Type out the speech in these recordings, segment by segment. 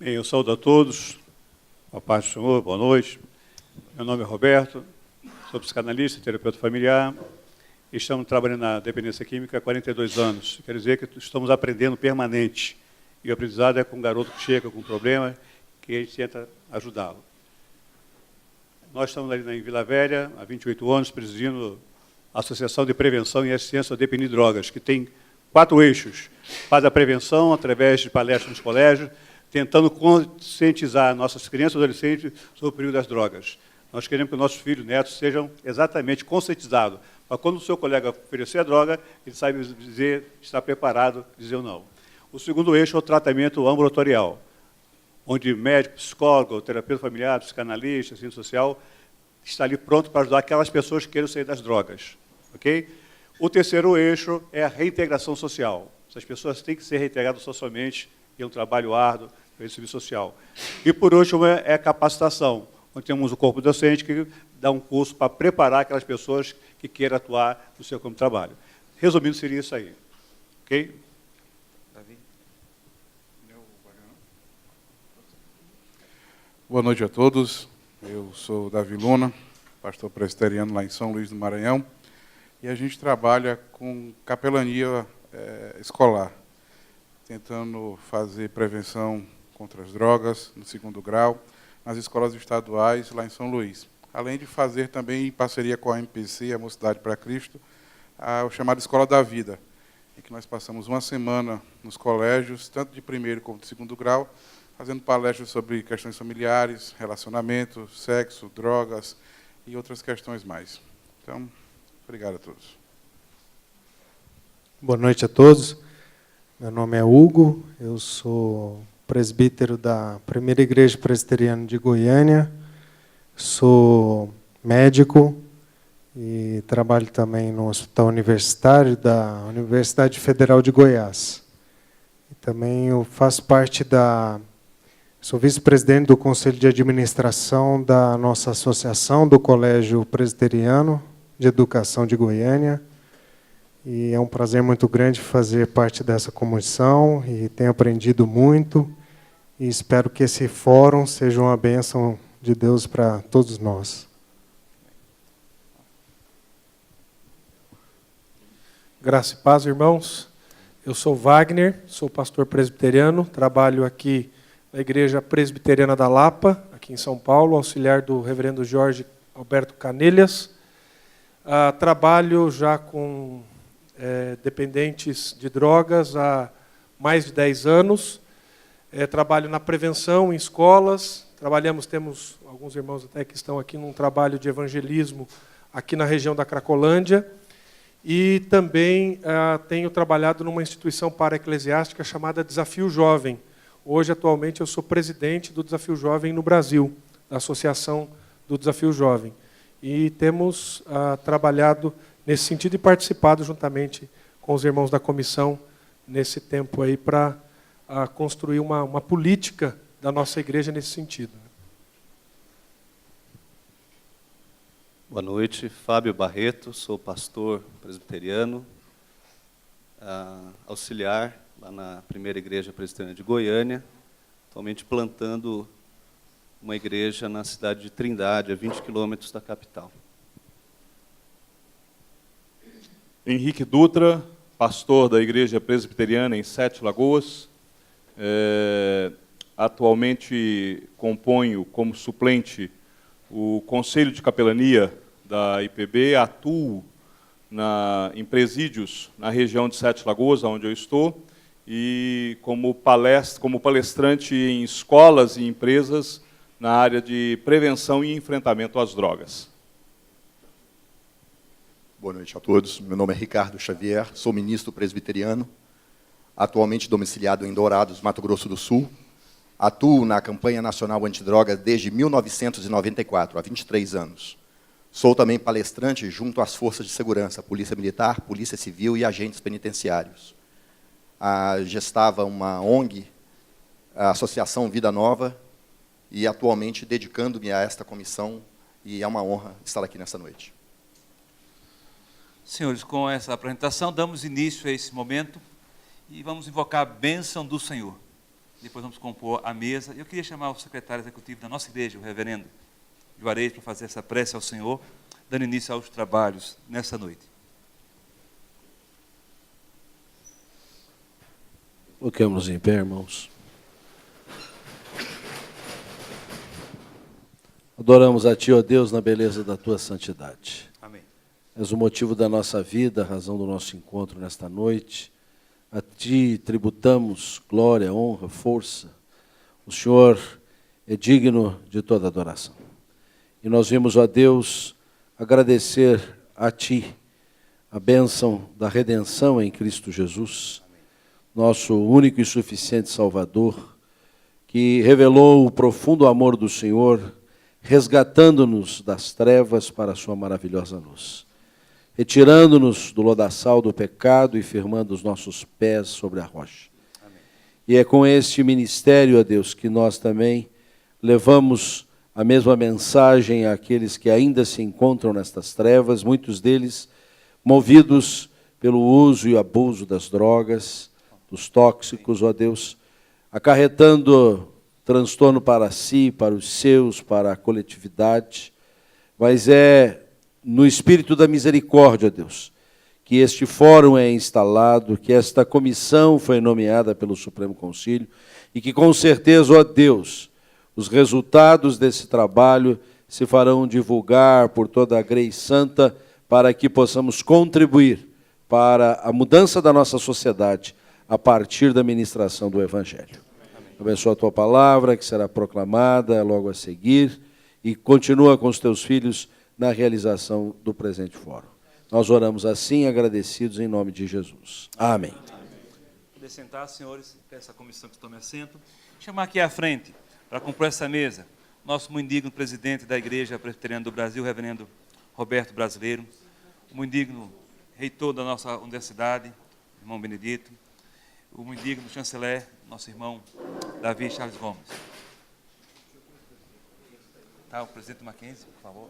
Bem, eu saúdo a todos, a paz do Senhor, boa noite. Meu nome é Roberto, sou psicanalista, terapeuta familiar, e estamos trabalhando na dependência química há 42 anos. Quer dizer que estamos aprendendo permanente, e o aprendizado é com um garoto que chega com um problema, que a gente tenta ajudá-lo. Nós estamos ali em Vila Velha, há 28 anos, presidindo a Associação de Prevenção e Assistência ao Dependente de Drogas, que tem 4 eixos. Faz a prevenção através de palestras nos colégios, tentando conscientizar nossas crianças e adolescentes sobre o perigo das drogas. Nós queremos que nossos filhos e netos sejam exatamente conscientizados, para quando o seu colega oferecer a droga, ele saiba dizer, está preparado, dizer ou não. O segundo eixo é o tratamento ambulatorial, onde médico, psicólogo, terapeuta familiar, psicanalista, assistente social, está ali pronto para ajudar aquelas pessoas que queiram sair das drogas. Ok? O terceiro eixo é a reintegração social. Essas pessoas têm que ser reintegradas socialmente, e é um trabalho árduo, para o serviço social. E, por último, é a capacitação, onde temos o corpo docente que dá um curso para preparar aquelas pessoas que queiram atuar no seu campo de trabalho. Resumindo, seria isso aí. Ok? Davi? Boa noite a todos. Eu sou Davi Luna, pastor presbiteriano lá em São Luís do Maranhão, e a gente trabalha com capelania escolar, tentando fazer prevenção contra as drogas, no 2º grau, nas escolas estaduais, lá em São Luís. Além de fazer também, em parceria com a MPC, a Mocidade para Cristo, o chamado Escola da Vida, em que nós passamos uma semana nos colégios, tanto de 1º como de 2º grau, fazendo palestras sobre questões familiares, relacionamento, sexo, drogas e outras questões mais. Então, obrigado a todos. Boa noite a todos. Meu nome é Hugo, eu sou presbítero da Primeira Igreja Presbiteriana de Goiânia, sou médico e trabalho também no Hospital Universitário da Universidade Federal de Goiás. E também eu faço parte sou vice-presidente do Conselho de Administração da nossa associação do Colégio Presbiteriano de Educação de Goiânia. E é um prazer muito grande fazer parte dessa comissão e tenho aprendido muito e espero que esse fórum seja uma bênção de Deus para todos nós. Graça e paz, irmãos. Eu sou Wagner, sou pastor presbiteriano, trabalho aqui na Igreja Presbiteriana da Lapa, aqui em São Paulo, auxiliar do reverendo Jorge Alberto Canelhas. Trabalho já com dependentes de drogas há mais de 10 anos. Trabalho na prevenção em escolas. Temos alguns irmãos até que estão aqui num trabalho de evangelismo aqui na região da Cracolândia. E também tenho trabalhado numa instituição para-eclesiástica chamada Desafio Jovem. Hoje, atualmente, eu sou presidente do Desafio Jovem no Brasil, da Associação do Desafio Jovem. E temos trabalhado nesse sentido e participado juntamente com os irmãos da comissão nesse tempo aí para construir uma política da nossa igreja nesse sentido. Boa noite, Fábio Barreto, sou pastor presbiteriano, auxiliar lá na Primeira Igreja Presbiteriana de Goiânia, atualmente plantando uma igreja na cidade de Trindade, a 20 quilômetros da capital. Henrique Dutra, pastor da Igreja Presbiteriana em Sete Lagoas. Atualmente componho como suplente o Conselho de Capelania da IPB, atuo em presídios na região de Sete Lagoas, onde eu estou, e como palestrante em escolas e empresas na área de prevenção e enfrentamento às drogas. Boa noite a todos. Meu nome é Ricardo Xavier, sou ministro presbiteriano, atualmente domiciliado em Dourados, Mato Grosso do Sul. Atuo na campanha nacional antidrogas desde 1994, há 23 anos. Sou também palestrante junto às forças de segurança, Polícia Militar, Polícia Civil e agentes penitenciários. Gestava uma ONG, a Associação Vida Nova, e atualmente dedicando-me a esta comissão, e é uma honra estar aqui nessa noite. Senhores, com essa apresentação, damos início a esse momento e vamos invocar a bênção do Senhor. depois vamos compor a mesa. Eu queria chamar o secretário executivo da nossa igreja, o reverendo Juarez, para fazer essa prece ao Senhor, dando início aos trabalhos nessa noite. Coloquemos em pé, irmãos. Adoramos a Ti, ó Deus, na beleza da Tua santidade. Amém. És o motivo da nossa vida, a razão do nosso encontro nesta noite. A Ti tributamos glória, honra, força. O Senhor é digno de toda adoração. E nós vimos, ó Deus, agradecer a Ti a bênção da redenção em Cristo Jesus, nosso único e suficiente Salvador, que revelou o profundo amor do Senhor, resgatando-nos das trevas para a sua maravilhosa luz, retirando-nos do lodaçal do pecado e firmando os nossos pés sobre a rocha. Amém. E é com este ministério, ó Deus, que nós também levamos a mesma mensagem àqueles que ainda se encontram nestas trevas, muitos deles movidos pelo uso e abuso das drogas, dos tóxicos, ó Deus, acarretando transtorno para si, para os seus, para a coletividade, mas é no espírito da misericórdia, ó Deus, que este fórum é instalado, que esta comissão foi nomeada pelo Supremo Concílio e que com certeza, ó Deus, os resultados desse trabalho se farão divulgar por toda a Grei Santa para que possamos contribuir para a mudança da nossa sociedade a partir da ministração do Evangelho. Abençoa a Tua palavra, que será proclamada logo a seguir, e continua com os Teus filhos na realização do presente fórum. Nós oramos assim, agradecidos em nome de Jesus. Amém. Poder sentar, senhores, peço à comissão que tome assento. Chamar aqui à frente, para compor essa mesa, nosso muito digno presidente da Igreja Presbiteriana do Brasil, reverendo Roberto Brasileiro, o muito digno reitor da nossa universidade, irmão Benedito, o muito digno chanceler, nosso irmão Davi Charles Gomes. Tá, o presidente Mackenzie, por favor.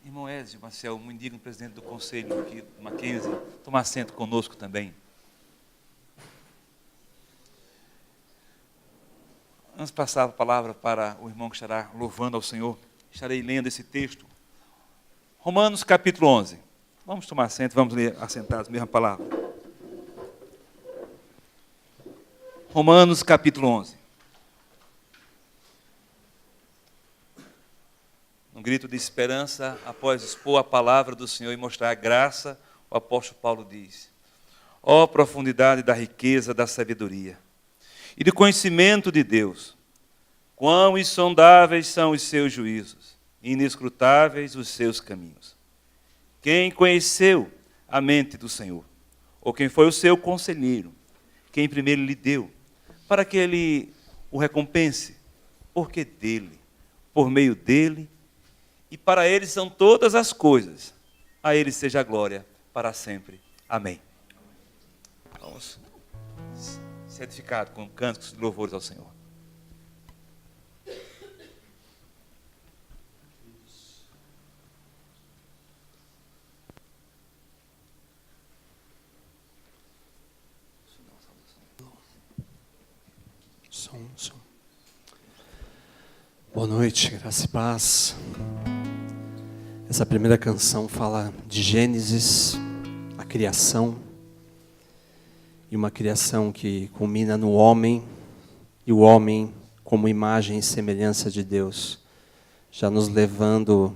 Irmão Ézio Maciel, muito digno presidente do Conselho aqui do Mackenzie, toma assento conosco também. Antes de passar a palavra para o irmão que estará louvando ao Senhor, estarei lendo esse texto. Romanos capítulo 11. Vamos tomar assento, vamos ler assentados, mesma palavra. Romanos capítulo 11. Um grito de esperança, após expor a palavra do Senhor e mostrar a graça, o apóstolo Paulo diz: ó profundidade da riqueza da sabedoria e do conhecimento de Deus, quão insondáveis são os seus juízos, inescrutáveis os seus caminhos. Quem conheceu a mente do Senhor? Ou quem foi o seu conselheiro? Quem primeiro lhe deu, para que ele o recompense? Porque dele, por meio dele, e para ele são todas as coisas. A ele seja a glória para sempre. Amém. Vamos ser edificados com cânticos de louvores ao Senhor. Som. Boa noite, graça e paz. Essa primeira canção fala de Gênesis, a criação, e uma criação que culmina no homem, e o homem como imagem e semelhança de Deus, já nos levando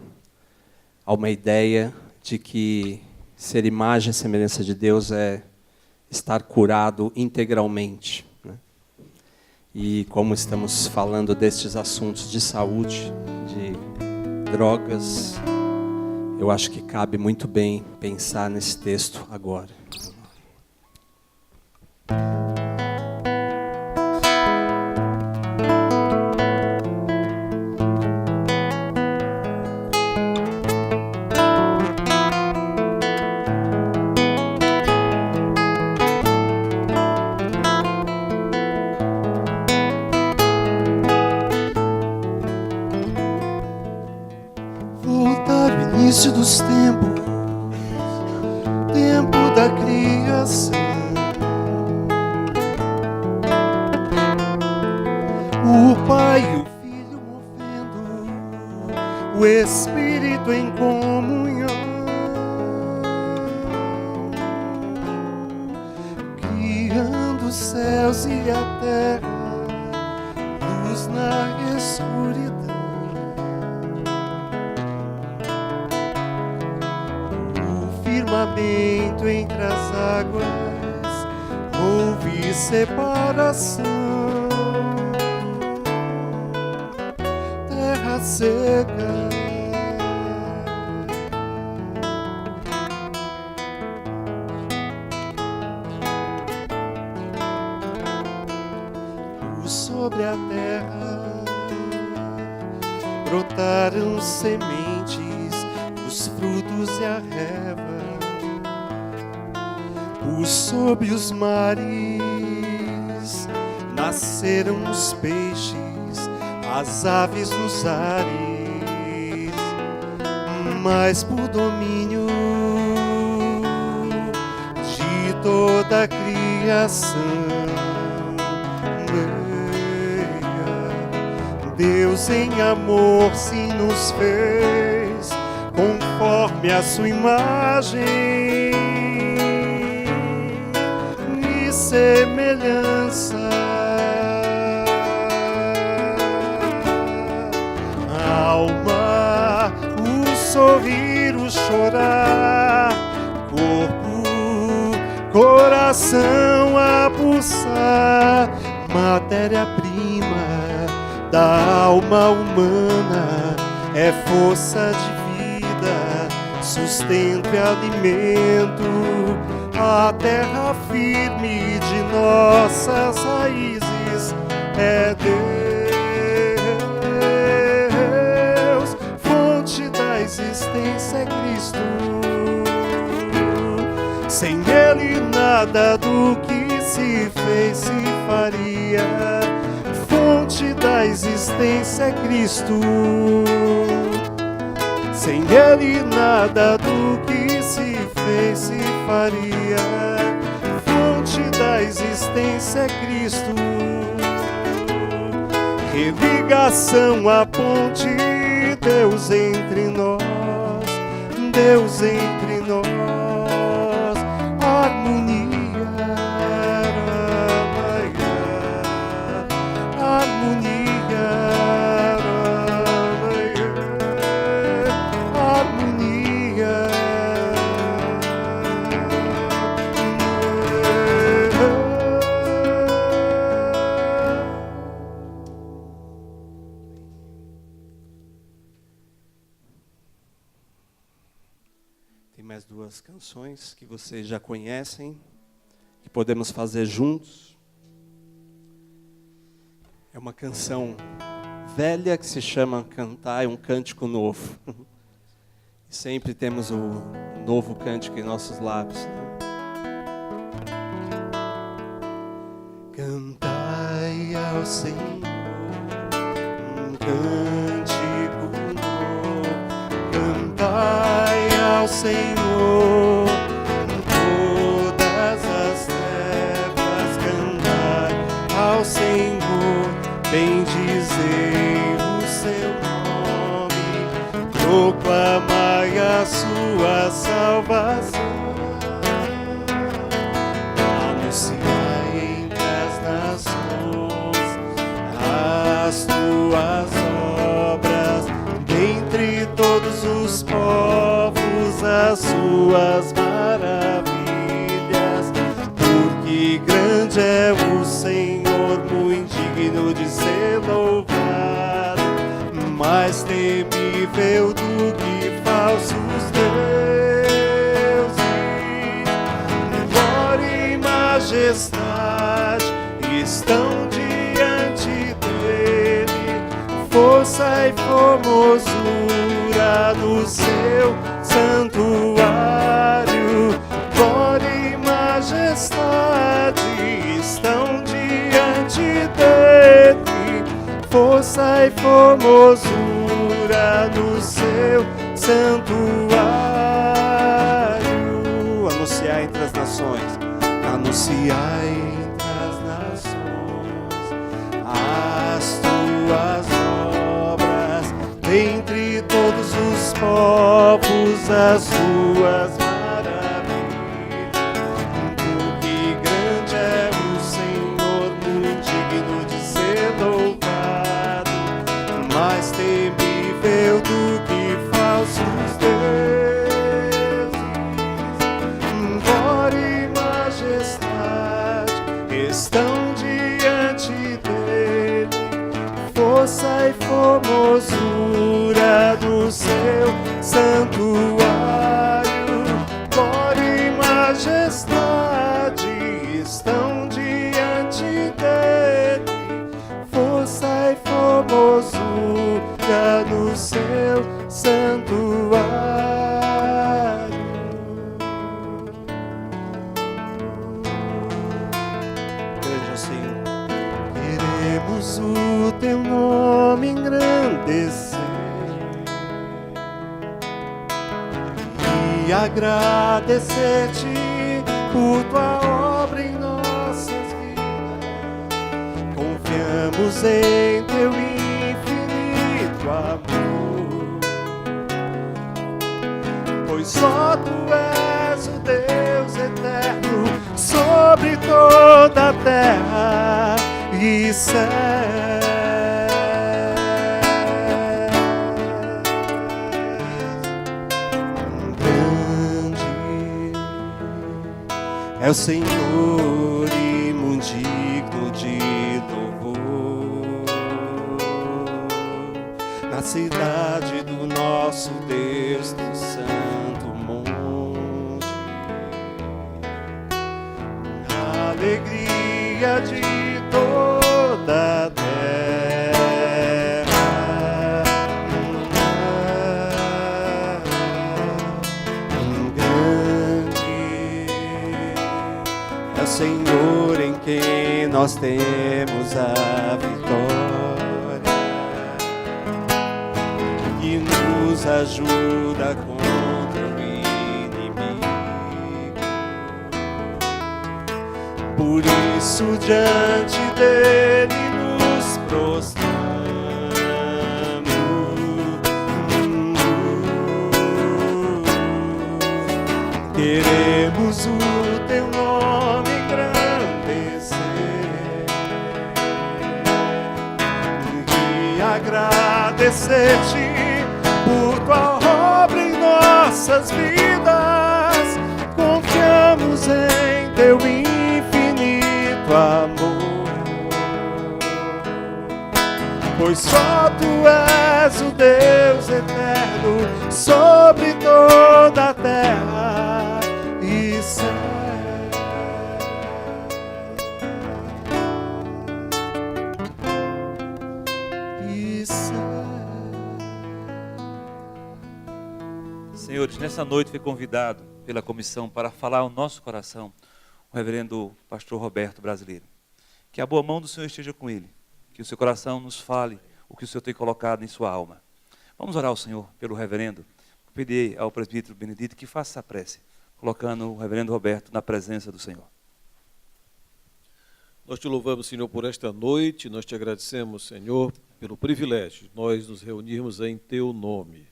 a uma ideia de que ser imagem e semelhança de Deus é estar curado integralmente. E como estamos falando destes assuntos de saúde, de drogas, eu acho que cabe muito bem pensar nesse texto agora. início dos tempos, tempo da criação, o Pai e o Filho movendo, o Espírito em comunhão, criando os céus e a terra, luz na escuridão. Firmamento entre as águas, houve separação, terra seca. Sobre a terra brotaram sementes, os frutos e a relva. Sob os mares nasceram os peixes, as aves nos ares, mas por domínio de toda a criação, Deus em amor se nos fez conforme a sua imagem, semelhança. Alma, o sorrir, o chorar, corpo, coração a pulsar, matéria-prima da alma humana, é força de vida, sustento e alimento, a terra firme de nossas raízes é Deus, fonte da existência é Cristo. Sem Ele nada do que se fez se faria. Fonte da existência é Cristo. Sem Ele nada do que se fez se faria. Fonte da existência é Cristo. Religação, a ponte, Deus entre nós, Deus entre nós. Harmonia, harmonia, harmonia. Tem mais duas canções que vocês já conhecem, que podemos fazer juntos. É uma canção velha que se chama Cantar, é um cântico novo. Sempre temos o novo cântico em nossos lábios, né? Cantai ao Senhor um cântico novo, cantai ao Senhor todas as trevas, cantai ao Senhor, bendizei o seu nome, proclamai a sua salvação, anunciai entre as nações as tuas obras, dentre todos os povos as suas maravilhas, porque grande é o Senhor, muito digno de ser louvado, mais temível do que falsos deuses. Glória e majestade estão diante dele, força e formosura do seu santuário. Glória e majestade estão diante dele, força e formosura do seu santuário. Anunciar entre as nações, anunciar entre as nações as tuas obras, dentre todos os povos as tuas maravilhas. Porque grande é o Senhor, muito digno de ser louvado, mais temível do que falsos deuses. Glória e majestade estão diante dele, força e formosura do seu santuário. Glória e majestade estão diante dele, força e formosura do seu santuário. Grande Senhor, queremos o teu nome engrandecer e agradecer-te por tua obra em nossas vidas. Confiamos em teu infinito amor, pois só tu és o Deus eterno sobre toda a terra e céu. Grande é o Senhor e muito digno de louvor, na cidade do nosso Deus, do santo monte. Alegria de toda a terra. Grande é o Senhor em quem nós temos a vitória, que nos ajuda contra o inimigo. Por isso diante dele nos prostramos. Queremos o teu nome engrandecer e agradecer-te por tua obra em nossas vidas. Confiamos em teu infinito amor, pois só tu és o Deus eterno sobre toda a terra e céu. E céu. Senhores, nessa noite fui convidado pela comissão para falar ao nosso coração o reverendo pastor Roberto Brasileiro. Que a boa mão do Senhor esteja com ele, que o seu coração nos fale o que o Senhor tem colocado em sua alma. Vamos orar ao Senhor pelo reverendo. Pedir ao presbítero Benedito que faça essa prece, colocando o reverendo Roberto na presença do Senhor. Nós te louvamos, Senhor, por esta noite. Nós te agradecemos, Senhor, pelo privilégio de nós nos reunirmos em teu nome.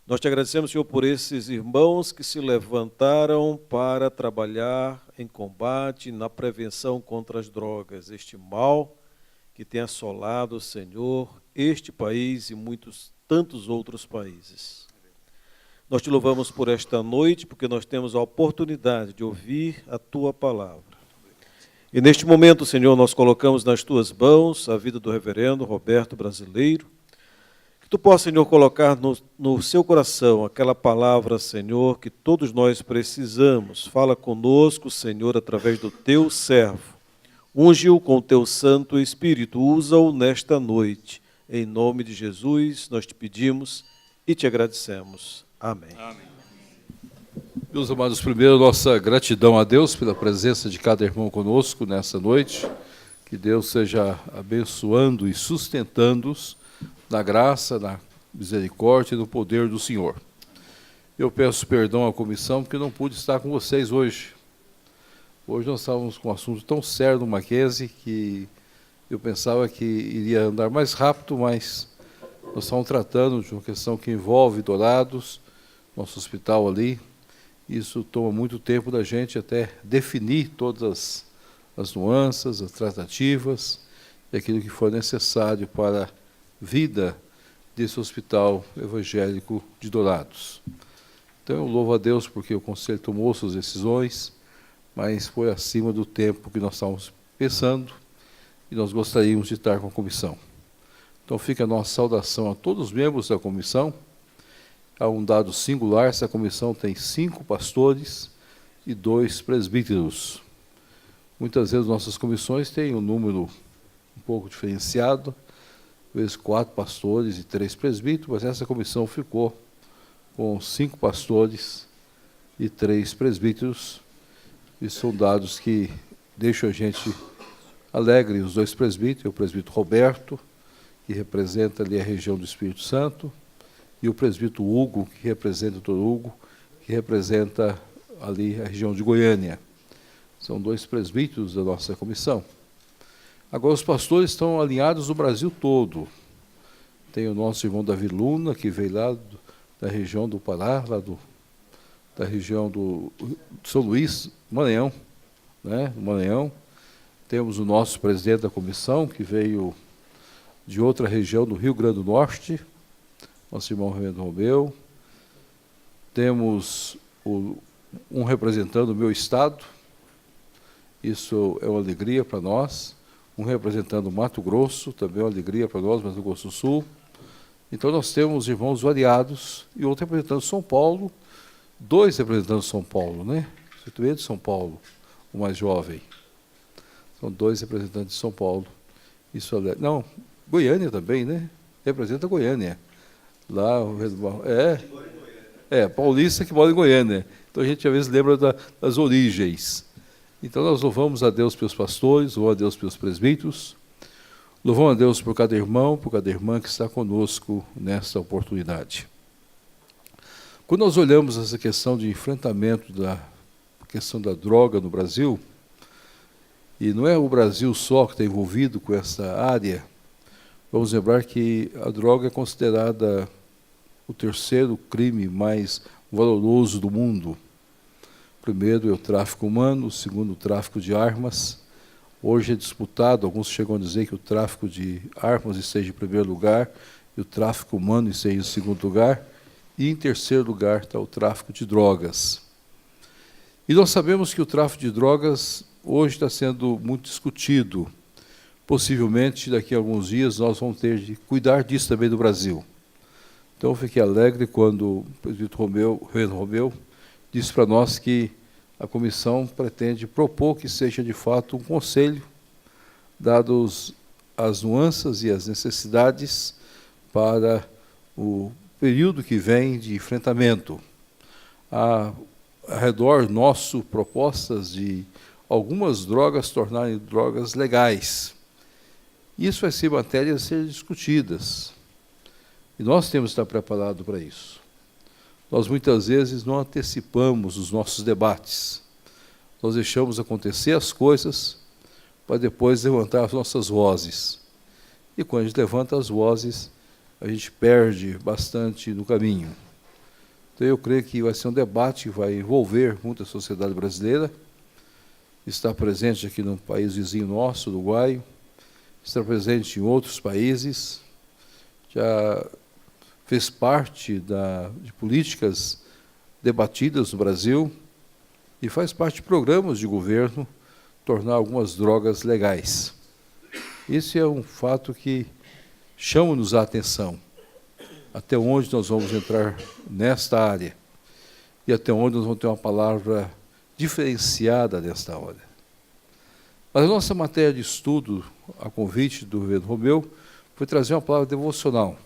Nós te agradecemos, Senhor, por esses irmãos que se levantaram para trabalhar em combate, na prevenção contra as drogas, este mal que tem assolado, Senhor, este país e tantos outros países. Nós te louvamos por esta noite, porque nós temos a oportunidade de ouvir a tua palavra. E neste momento, Senhor, nós colocamos nas tuas mãos a vida do reverendo Roberto Brasileiro. Que tu possa, Senhor, colocar no seu coração aquela palavra, Senhor, que todos nós precisamos. Fala conosco, Senhor, através do teu servo. Unge-o com o teu Santo Espírito. Usa-o nesta noite. Em nome de Jesus, nós te pedimos e te agradecemos. Amém. Amém. Meus amados, primeiro, nossa gratidão a Deus pela presença de cada irmão conosco nessa noite. Que Deus seja abençoando e sustentando-os na graça, na misericórdia e no poder do Senhor. Eu peço perdão à comissão porque não pude estar com vocês hoje. Hoje nós estávamos com um assunto tão sério no Mackenzie que eu pensava que iria andar mais rápido, mas nós estamos tratando de uma questão que envolve Dourados, nosso hospital ali. Isso toma muito tempo da gente até definir todas as nuances, as tratativas e aquilo que for necessário para a vida desse hospital evangélico de Dourados. Então eu louvo a Deus porque o Conselho tomou suas decisões, mas foi acima do tempo que nós estávamos pensando e nós gostaríamos de estar com a comissão. Então fica a nossa saudação a todos os membros da comissão. Há um dado singular, essa comissão tem 5 pastores e 2 presbíteros. Muitas vezes nossas comissões têm um número um pouco diferenciado, às vezes 4 pastores e 3 presbíteros, mas essa comissão ficou com 5 pastores e 3 presbíteros. E são dados que deixam a gente alegre. Os 2 presbíteros, o presbítero Roberto, que representa ali a região do Espírito Santo, e o presbítero Hugo, que representa o Dr. Hugo, que representa ali a região de Goiânia. São 2 presbíteros da nossa comissão. Agora, os pastores estão alinhados no Brasil todo. Tem o nosso irmão Davi Luna, que veio lá da região do Pará, da região do São Luís, Maranhão, né? Maranhão. Temos o nosso presidente da comissão, que veio de outra região do Rio Grande do Norte, nosso irmão Reverendo Romeu. Temos um representante do meu estado, isso é uma alegria para nós. Um representante do Mato Grosso, também é uma alegria para nós, Mato Grosso do Sul. Então nós temos irmãos variados e outro representante de São Paulo, 2 representantes de São Paulo, né? Você é de São Paulo, o mais jovem. São 2 representantes de São Paulo. Isso não, Goiânia também, né? Representa Goiânia. Lá paulista que mora em Goiânia. Então a gente às vezes lembra das origens. Então nós louvamos a Deus pelos pastores, louvamos a Deus pelos presbíteros, louvamos a Deus por cada irmão, por cada irmã que está conosco nesta oportunidade. Quando nós olhamos essa questão de enfrentamento da questão da droga no Brasil, e não é o Brasil só que está envolvido com essa área, vamos lembrar que a droga é considerada o 3º crime mais valoroso do mundo. O primeiro é o tráfico humano, o segundo o tráfico de armas. Hoje é disputado, alguns chegam a dizer que o tráfico de armas esteja em primeiro lugar e o tráfico humano esteja em segundo lugar. E em terceiro lugar está o tráfico de drogas. E nós sabemos que o tráfico de drogas hoje está sendo muito discutido. Possivelmente, daqui a alguns dias, nós vamos ter de cuidar disso também no Brasil. Então, eu fiquei alegre quando o presbítero Romeu disse para nós que a comissão pretende propor que seja, de fato, um conselho, dados as nuances e as necessidades para o período que vem de enfrentamento. Há, ao redor nosso, propostas de algumas drogas tornarem drogas legais. Isso vai ser matéria a ser discutidas. E nós temos que estar preparados para isso. Nós muitas vezes não antecipamos os nossos debates. Nós deixamos acontecer as coisas para depois levantar as nossas vozes. E quando a gente levanta as vozes, a gente perde bastante no caminho. Então eu creio que vai ser um debate que vai envolver muita sociedade brasileira, está presente aqui no país vizinho nosso, Uruguai, está presente em outros países, já fez parte de políticas debatidas no Brasil e faz parte de programas de governo tornar algumas drogas legais. Esse é um fato que chama-nos a atenção. Até onde nós vamos entrar nesta área e até onde nós vamos ter uma palavra diferenciada nesta hora. Mas a nossa matéria de estudo, a convite do Reverendo Romeu, foi trazer uma palavra devocional.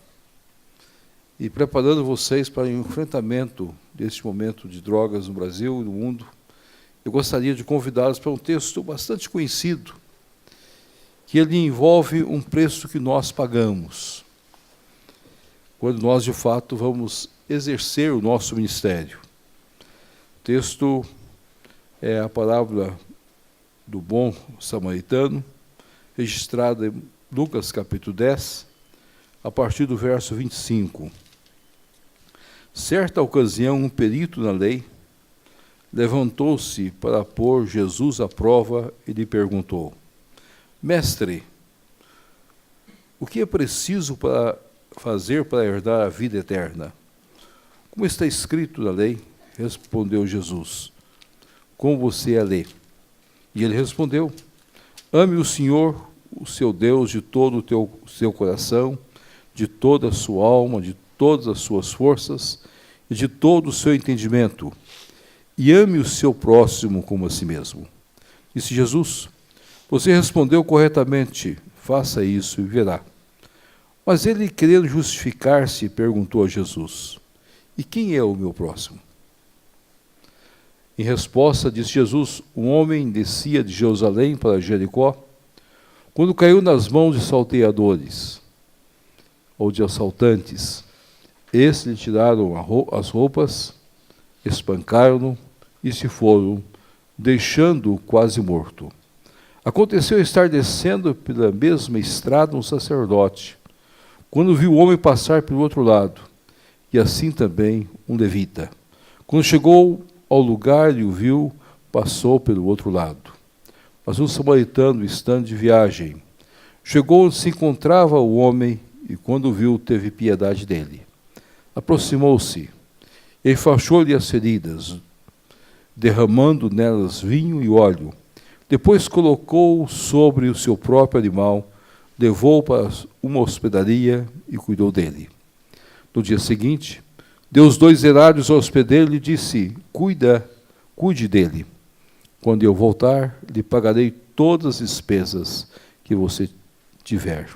E preparando vocês para o enfrentamento deste momento de drogas no Brasil e no mundo, eu gostaria de convidá-los para um texto bastante conhecido, que ele envolve um preço que nós pagamos. quando nós de fato vamos exercer o nosso ministério. O texto é a parábola do bom samaritano, registrada em Lucas capítulo 10, a partir do verso 25. Certa ocasião, um perito na lei levantou-se para pôr Jesus à prova e lhe perguntou: Mestre, o que é preciso para fazer para herdar a vida eterna? Como está escrito na lei? Respondeu Jesus: Como você a lê? E ele respondeu: Ame o Senhor, o seu Deus, de todo o seu coração, de toda a sua alma, de todas as suas forças e de todo o seu entendimento, e ame o seu próximo como a si mesmo. Disse Jesus: Você respondeu corretamente, faça isso e verá. Mas ele, querendo justificar-se, perguntou a Jesus: E quem é o meu próximo? Em resposta, disse Jesus: Um homem descia de Jerusalém para Jericó, quando caiu nas mãos de salteadores, ou de assaltantes. Estes lhe tiraram as roupas, espancaram-no e se foram, deixando-o quase morto. Aconteceu estar descendo pela mesma estrada um sacerdote, quando viu o homem passar pelo outro lado, e assim também um levita. Quando chegou ao lugar e o viu, passou pelo outro lado. Mas um samaritano, estando de viagem, chegou onde se encontrava o homem, e quando o viu, teve piedade dele. Aproximou-se, e enfaixou-lhe as feridas, derramando nelas vinho e óleo. Depois colocou-o sobre o seu próprio animal, levou-o para uma hospedaria e cuidou dele. No dia seguinte, deu os 2 denários ao hospedeiro e lhe disse: Cuide dele. Quando eu voltar, lhe pagarei todas as despesas que você tiver.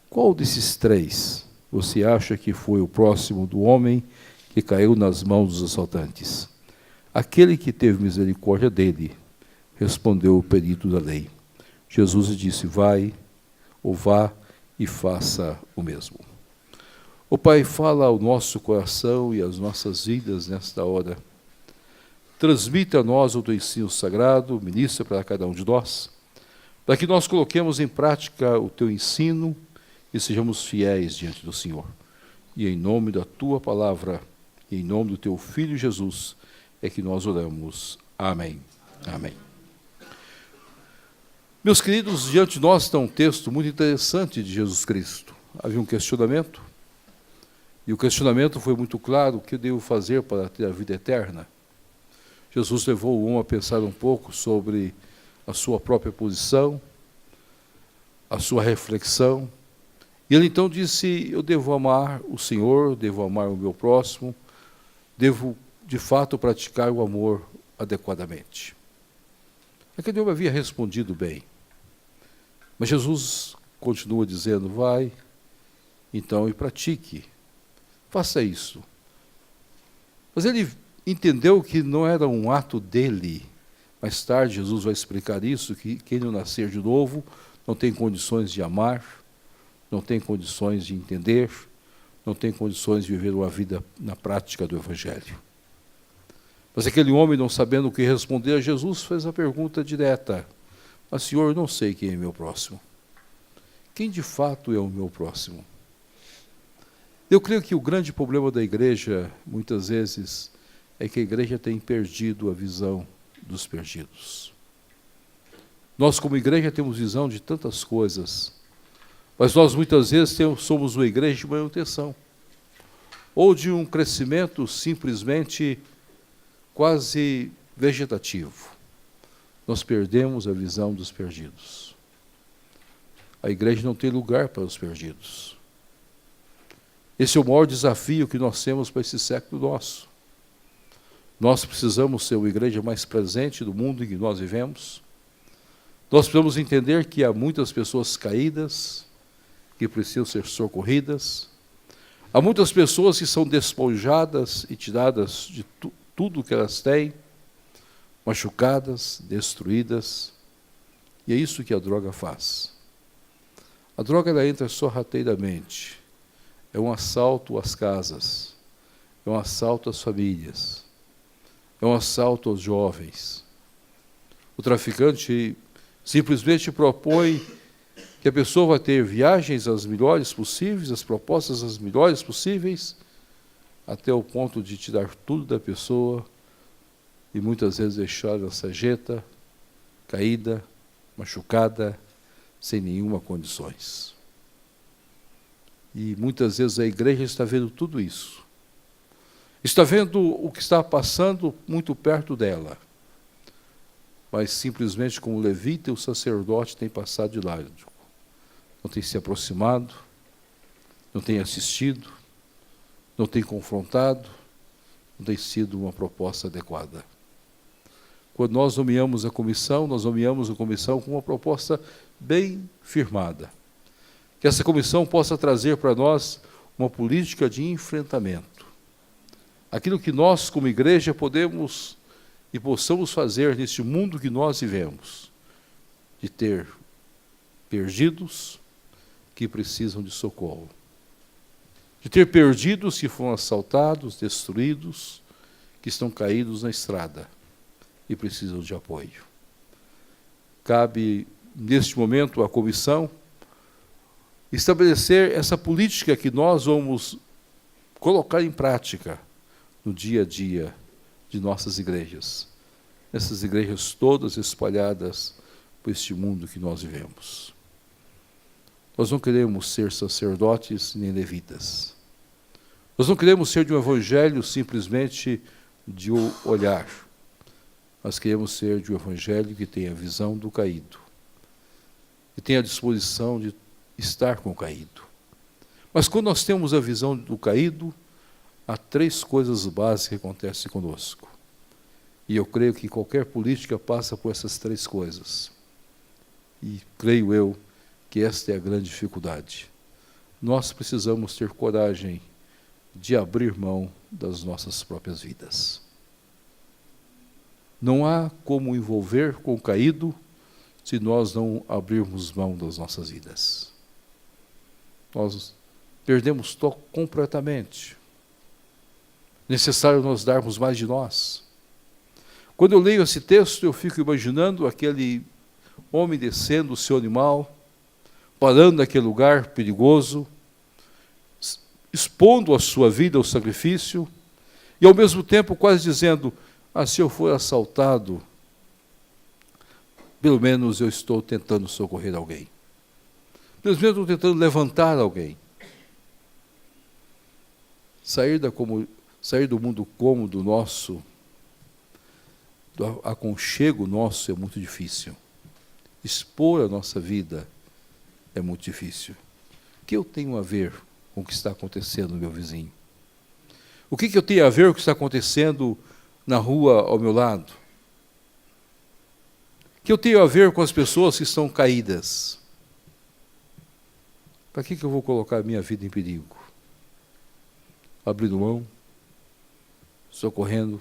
Qual desses 3 você acha que foi o próximo do homem que caiu nas mãos dos assaltantes? Aquele que teve misericórdia dele, respondeu o perito da lei. Jesus lhe disse: vá e faça o mesmo. O Pai, fala ao nosso coração e às nossas vidas nesta hora. Transmita a nós o teu ensino sagrado, ministra para cada um de nós, para que nós coloquemos em prática o teu ensino e sejamos fiéis diante do Senhor. E em nome da tua palavra, e em nome do teu Filho Jesus, é que nós oramos. Amém. Amém. Meus queridos, diante de nós está um texto muito interessante de Jesus Cristo. Havia um questionamento, e o questionamento foi muito claro: o que eu devo fazer para ter a vida eterna? Jesus levou o homem a pensar um pouco sobre a sua própria posição, a sua reflexão, e ele então disse: eu devo amar o Senhor, devo amar o meu próximo, devo de fato praticar o amor adequadamente. Aquele homem havia respondido bem, mas Jesus continua dizendo: vai então e pratique, faça isso. Mas ele entendeu que não era um ato dele. Mais tarde Jesus vai explicar isso, que quem não nascer de novo não tem condições de amar, não tem condições de entender, não tem condições de viver uma vida na prática do Evangelho. Mas aquele homem, não sabendo o que responder a Jesus, fez a pergunta direta: mas Senhor, eu não sei quem é meu próximo. Quem de fato é o meu próximo? Eu creio que o grande problema da igreja, muitas vezes, é que a igreja tem perdido a visão dos perdidos. Nós, como igreja, temos visão de tantas coisas, mas nós, muitas vezes, somos uma igreja de manutenção, ou de um crescimento simplesmente quase vegetativo. Nós perdemos a visão dos perdidos. A igreja não tem lugar para os perdidos. Esse é o maior desafio que nós temos para esse século nosso. Nós precisamos ser uma igreja mais presente do mundo em que nós vivemos. Nós precisamos entender que há muitas pessoas caídas, que precisam ser socorridas. Há muitas pessoas que são despojadas e tiradas de tudo que elas têm, machucadas, destruídas. E é isso que a droga faz. A droga, ela entra sorrateiramente. é um assalto às casas, é um assalto às famílias, é um assalto aos jovens. O traficante simplesmente propõe que a pessoa vai ter viagens as melhores possíveis, as propostas as melhores possíveis, até o ponto de tirar tudo da pessoa e muitas vezes deixar ela sarjeta, caída, machucada, sem nenhuma condições. E muitas vezes a igreja está vendo tudo isso. Está vendo o que está passando muito perto dela. Mas simplesmente como o levita e o sacerdote têm passado de lado. Não tem se aproximado, não tem assistido, não tem confrontado, não tem sido uma proposta adequada. Quando nós nomeamos a comissão com uma proposta bem firmada. Que essa comissão possa trazer para nós uma política de enfrentamento. Aquilo que nós, como igreja, podemos e possamos fazer neste mundo que nós vivemos, de ter perdidos que precisam de socorro, de ter perdidos que foram assaltados, destruídos, que estão caídos na estrada e precisam de apoio. Cabe, neste momento, à comissão estabelecer essa política que nós vamos colocar em prática no dia a dia de nossas igrejas, essas igrejas todas espalhadas por este mundo que nós vivemos. Nós não queremos ser sacerdotes nem levitas. Nós não queremos ser de um evangelho simplesmente de olhar. Nós queremos ser de um evangelho que tenha a visão do caído, que tenha a disposição de estar com o caído. Mas quando nós temos a visão do caído, há 3 coisas básicas que acontecem conosco. E eu creio que qualquer política passa por essas 3 coisas. E creio eu que esta é a grande dificuldade. Nós precisamos ter coragem de abrir mão das nossas próprias vidas. Não há como envolver com o caído se nós não abrirmos mão das nossas vidas. Nós perdemos toque completamente. Necessário nós darmos mais de nós. Quando eu leio esse texto, eu fico imaginando aquele homem descendo o seu animal, parando naquele lugar perigoso, expondo a sua vida ao sacrifício, e ao mesmo tempo quase dizendo, se eu for assaltado, pelo menos eu estou tentando socorrer alguém. Pelo menos eu estou tentando levantar alguém. Sair do mundo cômodo nosso, do aconchego nosso é muito difícil. Expor a nossa vida é muito difícil. O que eu tenho a ver com o que está acontecendo no meu vizinho? O que eu tenho a ver com o que está acontecendo na rua ao meu lado? O que eu tenho a ver com as pessoas que estão caídas? Para que eu vou colocar a minha vida em perigo? Abrindo mão, socorrendo,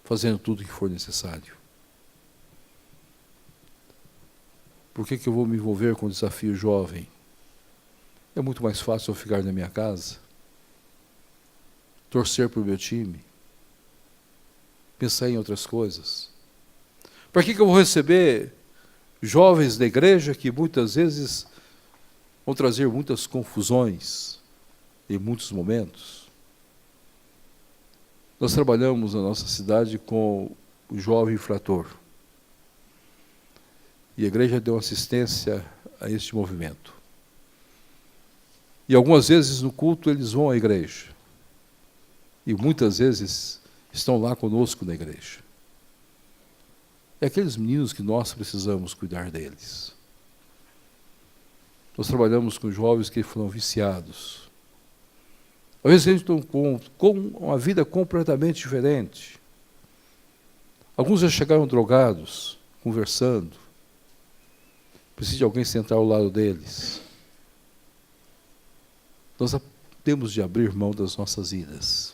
fazendo tudo o que for necessário. Por que eu vou me envolver com o desafio jovem? É muito mais fácil eu ficar na minha casa, torcer para o meu time, pensar em outras coisas. Para que eu vou receber jovens da igreja que muitas vezes vão trazer muitas confusões em muitos momentos? Nós trabalhamos na nossa cidade com o jovem infrator. E a igreja deu assistência a este movimento. E algumas vezes no culto eles vão à igreja. E muitas vezes estão lá conosco na igreja. É aqueles meninos que nós precisamos cuidar deles. Nós trabalhamos com jovens que foram viciados. Às vezes eles estão com uma vida completamente diferente. Alguns já chegaram drogados, conversando. Precisa de alguém sentar ao lado deles. Nós temos de abrir mão das nossas vidas.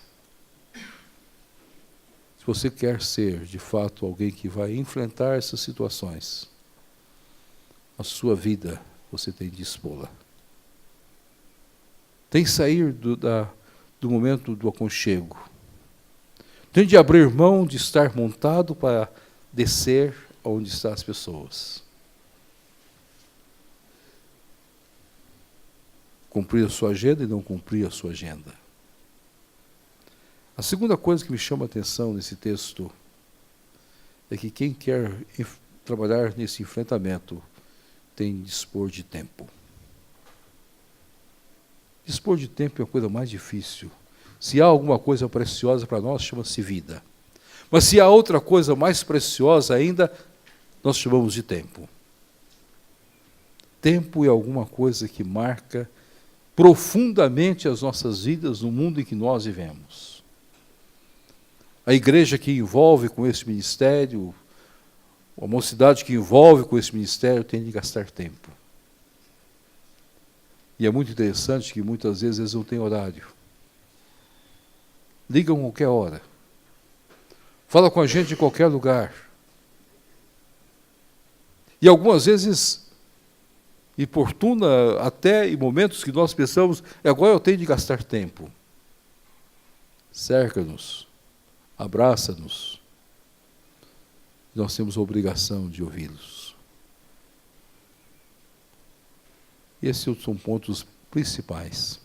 Se você quer ser, de fato, alguém que vai enfrentar essas situações, a sua vida você tem de expô-la. tem que sair do momento do aconchego. Tem de abrir mão de estar montado para descer onde estão as pessoas. Cumprir a sua agenda e não cumprir a sua agenda. A segunda coisa que me chama a atenção nesse texto é que quem quer trabalhar nesse enfrentamento tem de dispor de tempo. Dispor de tempo é a coisa mais difícil. Se há alguma coisa preciosa para nós, chama-se vida. Mas se há outra coisa mais preciosa ainda, nós chamamos de tempo. Tempo é alguma coisa que marca profundamente as nossas vidas no mundo em que nós vivemos. A igreja que envolve com esse ministério, a mocidade que envolve com esse ministério tem de gastar tempo. E é muito interessante que muitas vezes eles não têm horário. Ligam a qualquer hora. Fala com a gente em qualquer lugar. E algumas vezes importuna até em momentos que nós pensamos, agora eu tenho de gastar tempo. Cerca-nos, abraça-nos. Nós temos a obrigação de ouvi-los. Esses são pontos principais.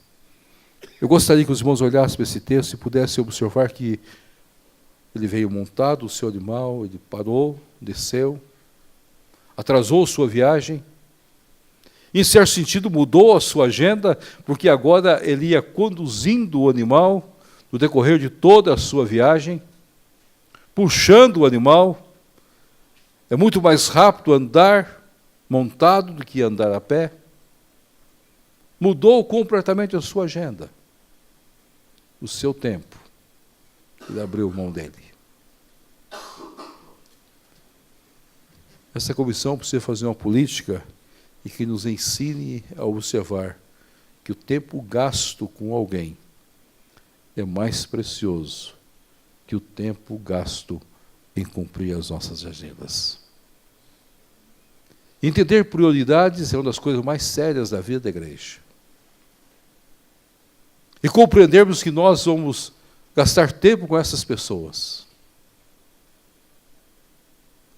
Eu gostaria que os irmãos olhassem para esse texto e pudessem observar que ele veio montado, o seu animal, ele parou, desceu, atrasou sua viagem, em certo sentido mudou a sua agenda, porque agora ele ia conduzindo o animal no decorrer de toda a sua viagem, puxando o animal. É muito mais rápido andar montado do que andar a pé. Mudou completamente a sua agenda, o seu tempo. Ele abriu mão dele. Essa comissão precisa fazer uma política e que nos ensine a observar que o tempo gasto com alguém é mais precioso que o tempo gasto em cumprir as nossas agendas. Entender prioridades é uma das coisas mais sérias da vida da igreja. E compreendermos que nós vamos gastar tempo com essas pessoas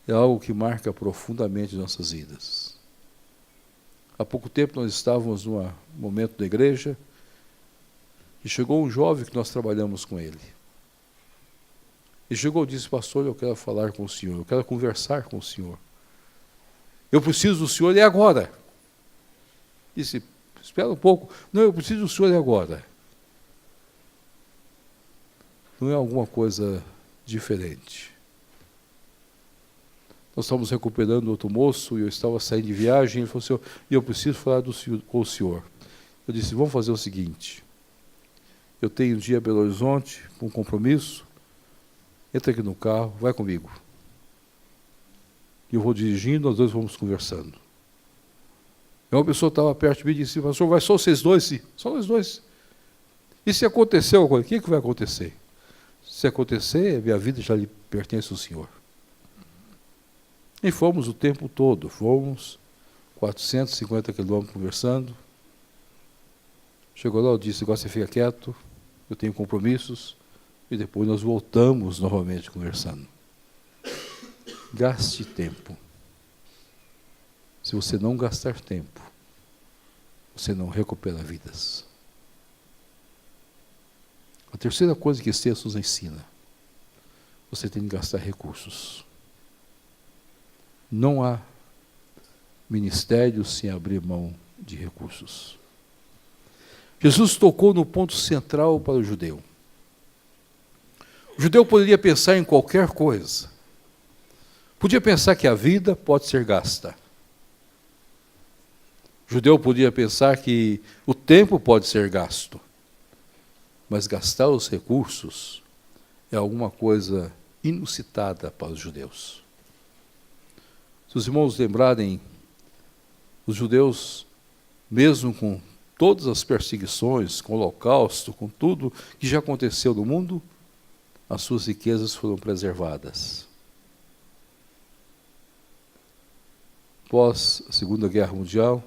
é algo que marca profundamente nossas vidas. Há pouco tempo nós estávamos num momento da igreja e chegou um jovem que nós trabalhamos com ele. E chegou e disse, pastor, eu quero falar com o senhor, eu quero conversar com o senhor. Eu preciso do senhor e agora. Disse, espera um pouco. Não, eu preciso do senhor e agora. Não é alguma coisa diferente. Nós estávamos recuperando outro moço e eu estava saindo de viagem. Ele falou assim, eu preciso falar com o senhor. Eu disse, vamos fazer o seguinte. Eu tenho um dia em Belo Horizonte, um compromisso. Entra aqui no carro, vai comigo. E eu vou dirigindo, nós dois vamos conversando. E uma pessoa estava perto de mim e disse, pastor, vai só vocês dois? Sim, só nós dois. E se acontecer alguma coisa, o que vai acontecer? Se acontecer, minha vida já lhe pertence ao Senhor. E fomos o tempo todo, fomos 450 quilômetros conversando. Chegou lá, eu disse, agora você fica quieto, eu tenho compromissos, e depois nós voltamos novamente conversando. Gaste tempo. Se você não gastar tempo, você não recupera vidas. A terceira coisa que esse texto nos ensina, você tem que gastar recursos. Não há ministério sem abrir mão de recursos. Jesus tocou no ponto central para o judeu. O judeu poderia pensar em qualquer coisa. Podia pensar que a vida pode ser gasta. O judeu podia pensar que o tempo pode ser gasto. Mas gastar os recursos é alguma coisa inusitada para os judeus. Se os irmãos lembrarem, os judeus, mesmo com todas as perseguições, com o holocausto, com tudo que já aconteceu no mundo, as suas riquezas foram preservadas. Após a Segunda Guerra Mundial,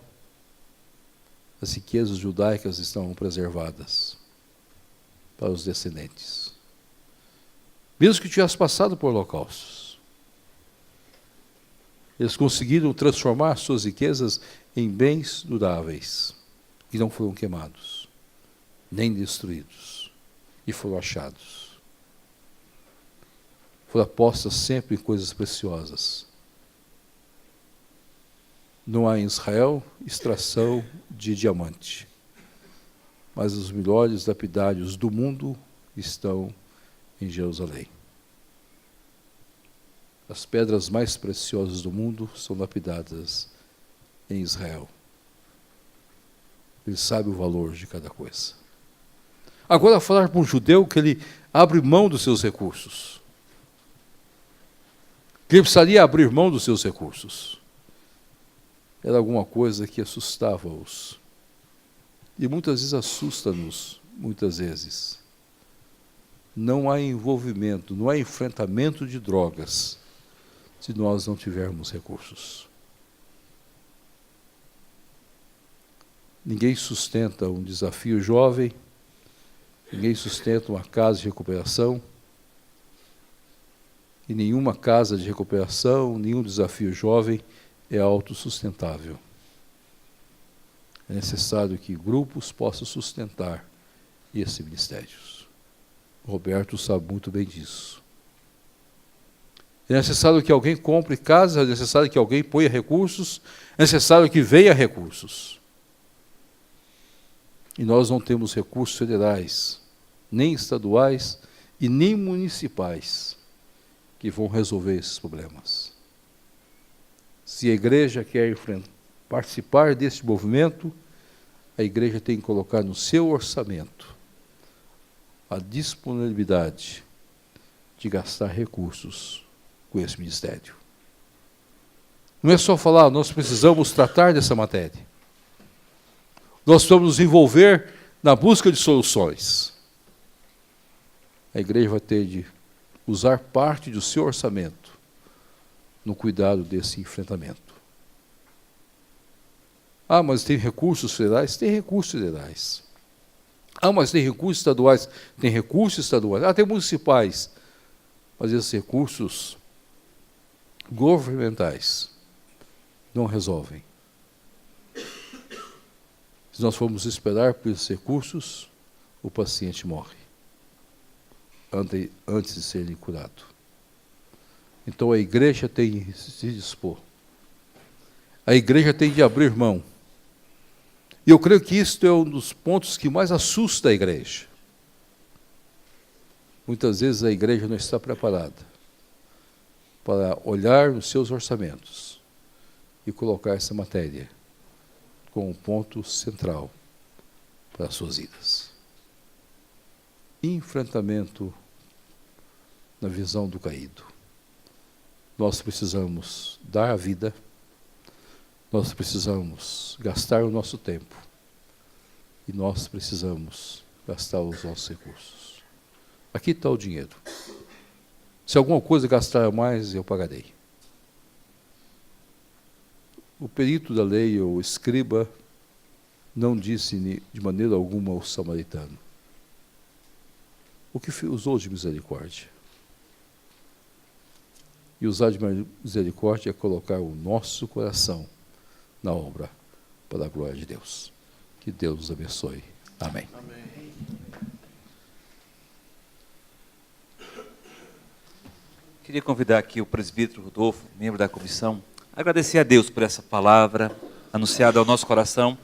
as riquezas judaicas estão preservadas para os descendentes. Mesmo que tivesse passado por holocaustos, eles conseguiram transformar suas riquezas em bens duráveis, que não foram queimados, nem destruídos, e foram achados. Foram apostas sempre em coisas preciosas. Não há em Israel extração de diamante, mas os melhores lapidários do mundo estão em Jerusalém. As pedras mais preciosas do mundo são lapidadas em Israel. Ele sabe o valor de cada coisa. Agora, falar para um judeu que ele abre mão dos seus recursos, que ele precisaria abrir mão dos seus recursos, era alguma coisa que assustava-os. E muitas vezes assusta-nos, muitas vezes. Não há envolvimento, não há enfrentamento de drogas se nós não tivermos recursos. Ninguém sustenta um desafio jovem, ninguém sustenta uma casa de recuperação, e nenhuma casa de recuperação, nenhum desafio jovem é autossustentável. É necessário que grupos possam sustentar esses ministérios. O Roberto sabe muito bem disso. É necessário que alguém compre casa, é necessário que alguém ponha recursos, é necessário que venha recursos. E nós não temos recursos federais, nem estaduais e nem municipais que vão resolver esses problemas. Se a igreja quer participar desse movimento, a igreja tem que colocar no seu orçamento a disponibilidade de gastar recursos com esse ministério. Não é só falar, nós precisamos tratar dessa matéria. Nós precisamos nos envolver na busca de soluções. A igreja vai ter de usar parte do seu orçamento no cuidado desse enfrentamento. Ah, mas tem recursos federais? Tem recursos federais. Ah, mas tem recursos estaduais? Tem recursos estaduais. Ah, tem municipais. Mas esses recursos governamentais não resolvem. Se nós formos esperar por esses recursos, o paciente morre antes de ser curado. Então a igreja tem de se dispor. A igreja tem de abrir mão. E eu creio que isto é um dos pontos que mais assusta a igreja. Muitas vezes a igreja não está preparada para olhar nos seus orçamentos e colocar essa matéria como um ponto central para as suas vidas. Enfrentamento na visão do caído. Nós precisamos dar a vida, nós precisamos gastar o nosso tempo e nós precisamos gastar os nossos recursos. Aqui está o dinheiro. Se alguma coisa gastar mais, eu pagarei. O perito da lei, ou escriba, não disse de maneira alguma ao samaritano o que usou de misericórdia. E usar de misericórdia é colocar o nosso coração na obra para a glória de Deus. Que Deus nos abençoe. Amém. Amém. Queria convidar aqui o presbítero Rodolfo, membro da comissão, a agradecer a Deus por essa palavra anunciada ao nosso coração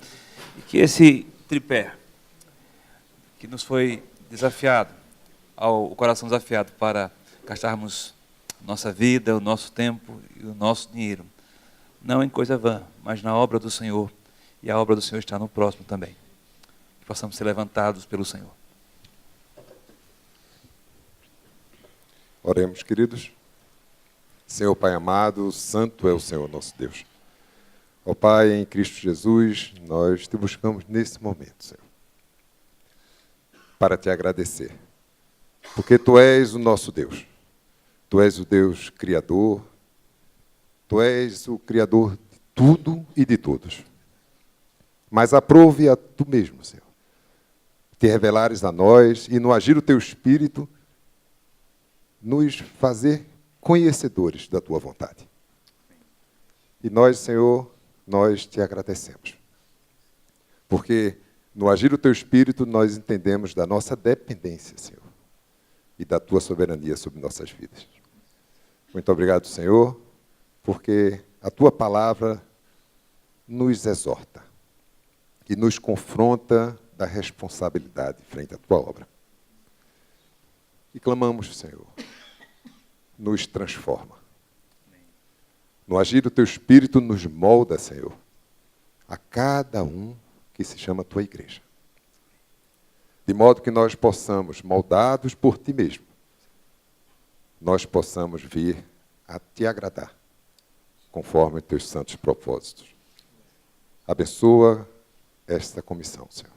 e que esse tripé que nos foi desafiado, o coração desafiado para gastarmos nossa vida, o nosso tempo e o nosso dinheiro, não em coisa vã, mas na obra do Senhor, e a obra do Senhor está no próximo também. Que possamos ser levantados pelo Senhor. Oremos, queridos. Senhor Pai amado, santo é o Senhor nosso Deus. Ó Pai, em Cristo Jesus, nós te buscamos nesse momento, Senhor, para te agradecer, porque Tu és o nosso Deus. Tu és o Deus Criador, Tu és o Criador de tudo e de todos. mas aprove a Tu mesmo, Senhor. Te revelares a nós e, no agir do Teu Espírito, nos fazer conhecedores da Tua vontade. E nós, Senhor, nós Te agradecemos. Porque no agir do Teu Espírito nós entendemos da nossa dependência, Senhor, e da Tua soberania sobre nossas vidas. Muito obrigado, Senhor, porque a Tua palavra nos exorta e nos confronta da responsabilidade frente à Tua obra. E clamamos, Senhor, nos transforma. No agir do Teu Espírito nos molda, Senhor, a cada um que se chama Tua Igreja. De modo que nós possamos, moldados por Ti mesmo, nós possamos vir a Te agradar, conforme os Teus santos propósitos. Abençoa esta comissão, Senhor.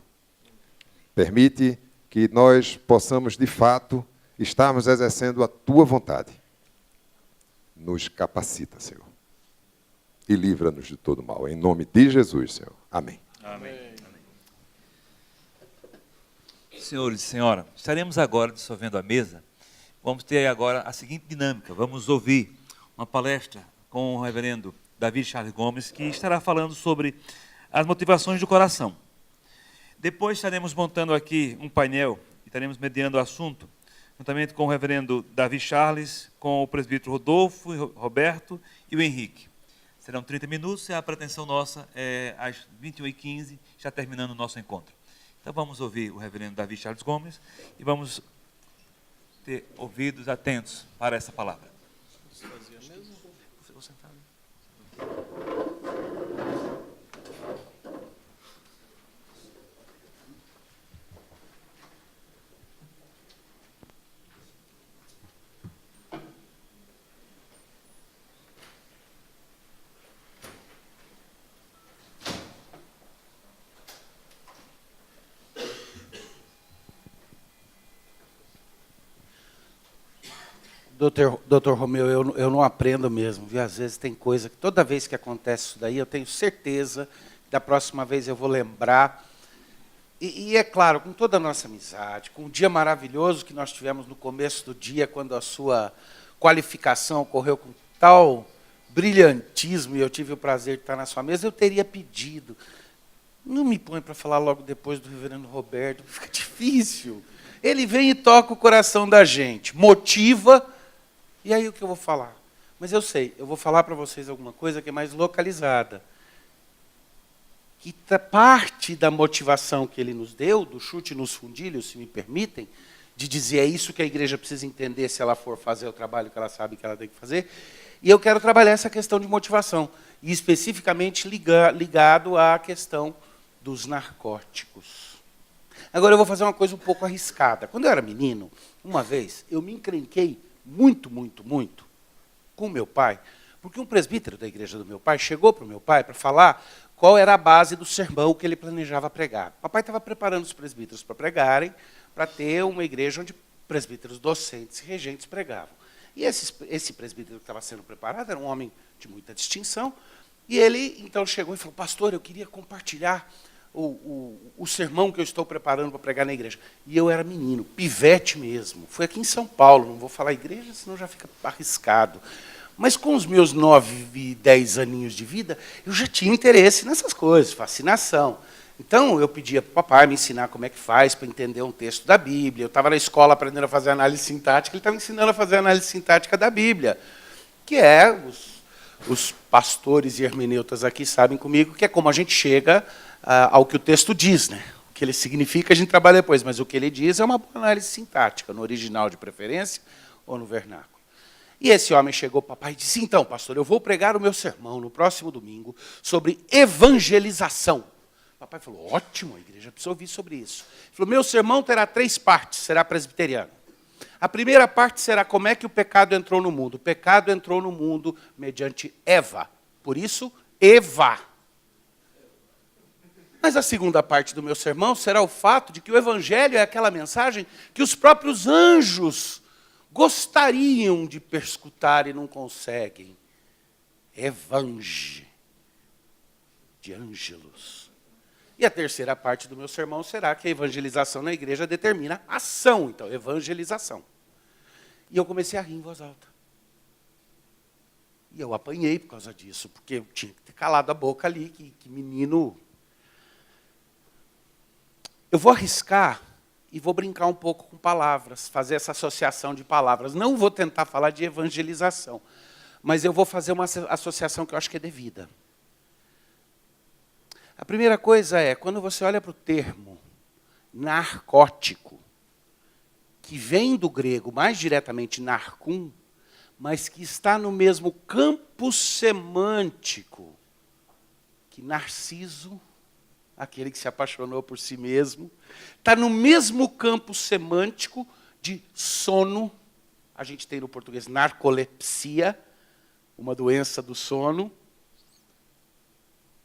Permite que nós possamos, de fato, estarmos exercendo a Tua vontade. Nos capacita, Senhor. E livra-nos de todo mal. Em nome de Jesus, Senhor. Amém. Amém. Senhores e senhora, estaremos agora dissolvendo a mesa. Vamos ter agora a seguinte dinâmica. Vamos ouvir uma palestra com o reverendo Davi Charles Gomes, que estará falando sobre as motivações do coração. Depois estaremos montando aqui um painel e estaremos mediando o assunto, juntamente com o reverendo Davi Charles, com o presbítero Rodolfo, Roberto e o Henrique. Serão 30 minutos e a pretensão nossa é às 21h15, já terminando o nosso encontro. Então vamos ouvir o reverendo Davi Charles Gomes e vamos ter ouvidos atentos para essa palavra. Doutor Romeu, eu não aprendo mesmo, viu? Às vezes tem coisa que toda vez que acontece isso daí, eu tenho certeza que da próxima vez eu vou lembrar. E é claro, com toda a nossa amizade, com o dia maravilhoso que nós tivemos no começo do dia, quando a sua qualificação ocorreu com tal brilhantismo, e eu tive o prazer de estar na sua mesa, eu teria pedido. Não me põe para falar logo depois do reverendo Roberto, fica difícil. Ele vem e toca o coração da gente, motiva. E aí o que eu vou falar? Mas eu sei, eu vou falar para vocês alguma coisa que é mais localizada. Que parte da motivação que ele nos deu, do chute nos fundilhos, se me permitem, de dizer é isso que a igreja precisa entender se ela for fazer o trabalho que ela sabe que ela tem que fazer. E eu quero trabalhar essa questão de motivação, e especificamente ligado à questão dos narcóticos. Agora eu vou fazer uma coisa um pouco arriscada. Quando eu era menino, uma vez, eu me encrenquei muito com meu pai, porque um presbítero da igreja do meu pai chegou para o meu pai para falar qual era a base do sermão que ele planejava pregar. O papai estava preparando os presbíteros para pregarem, para ter uma igreja onde presbíteros docentes e regentes pregavam. E esse presbítero que estava sendo preparado era um homem de muita distinção, e ele então chegou e falou: pastor, eu queria compartilhar o sermão que eu estou preparando para pregar na igreja. E eu era menino, pivete mesmo. Foi aqui em São Paulo, não vou falar igreja, senão já fica arriscado. Mas com os meus 9 e 10 aninhos de vida, eu já tinha interesse nessas coisas, fascinação. Então, eu pedia para o papai me ensinar como é que faz para entender um texto da Bíblia. Eu estava na escola aprendendo a fazer análise sintática, ele estava ensinando a fazer análise sintática da Bíblia, que é, os pastores e hermeneutas aqui sabem comigo, que é como a gente chega ao que o texto diz, né? O que ele significa a gente trabalha depois, mas o que ele diz é uma boa análise sintática, no original de preferência ou no vernáculo. E esse homem chegou para o papai e disse: então, pastor, eu vou pregar o meu sermão no próximo domingo sobre evangelização. O papai falou: ótimo, a igreja precisa ouvir sobre isso. Ele falou: meu sermão terá 3 partes, será presbiteriano. A primeira parte será como é que o pecado entrou no mundo. O pecado entrou no mundo mediante Eva. Por isso, Eva. Mas a segunda parte do meu sermão será o fato de que o evangelho é aquela mensagem que os próprios anjos gostariam de perscrutar e não conseguem. Evange, de ângelos. E a terceira parte do meu sermão será que a evangelização na igreja determina ação. Então, evangelização. E eu comecei a rir em voz alta. E eu apanhei por causa disso, porque eu tinha que ter calado a boca ali, que menino... Eu vou arriscar e vou brincar um pouco com palavras, fazer essa associação de palavras. Não vou tentar falar de evangelização, mas eu vou fazer uma associação que eu acho que é devida. A primeira coisa é, quando você olha para o termo narcótico, que vem do grego mais diretamente narcum, mas que está no mesmo campo semântico que Narciso, aquele que se apaixonou por si mesmo, está no mesmo campo semântico de sono. A gente tem no português narcolepsia, uma doença do sono.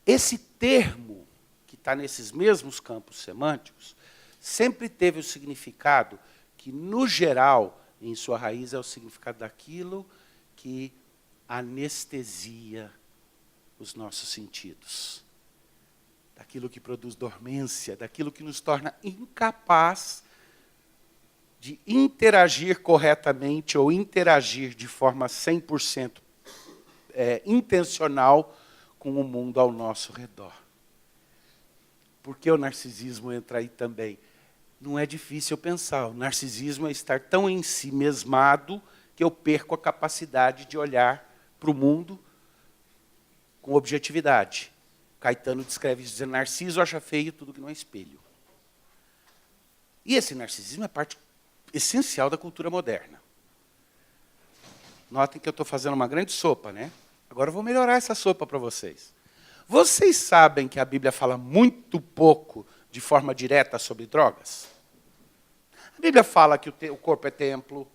Esse termo, que está nesses mesmos campos semânticos, sempre teve o significado que, no geral, em sua raiz, é o significado daquilo que anestesia os nossos sentidos. Daquilo que produz dormência, daquilo que nos torna incapaz de interagir corretamente ou interagir de forma 100% intencional com o mundo ao nosso redor. Por que o narcisismo entra aí também? Não é difícil pensar. O narcisismo é estar tão em si mesmado que eu perco a capacidade de olhar para o mundo com objetividade. Caetano descreve isso dizendo: Narciso acha feio tudo que não é espelho. E esse narcisismo é parte essencial da cultura moderna. Notem que eu estou fazendo uma grande sopa, né? Agora eu vou melhorar essa sopa para vocês. Vocês sabem que a Bíblia fala muito pouco de forma direta sobre drogas? A Bíblia fala que o corpo é templo.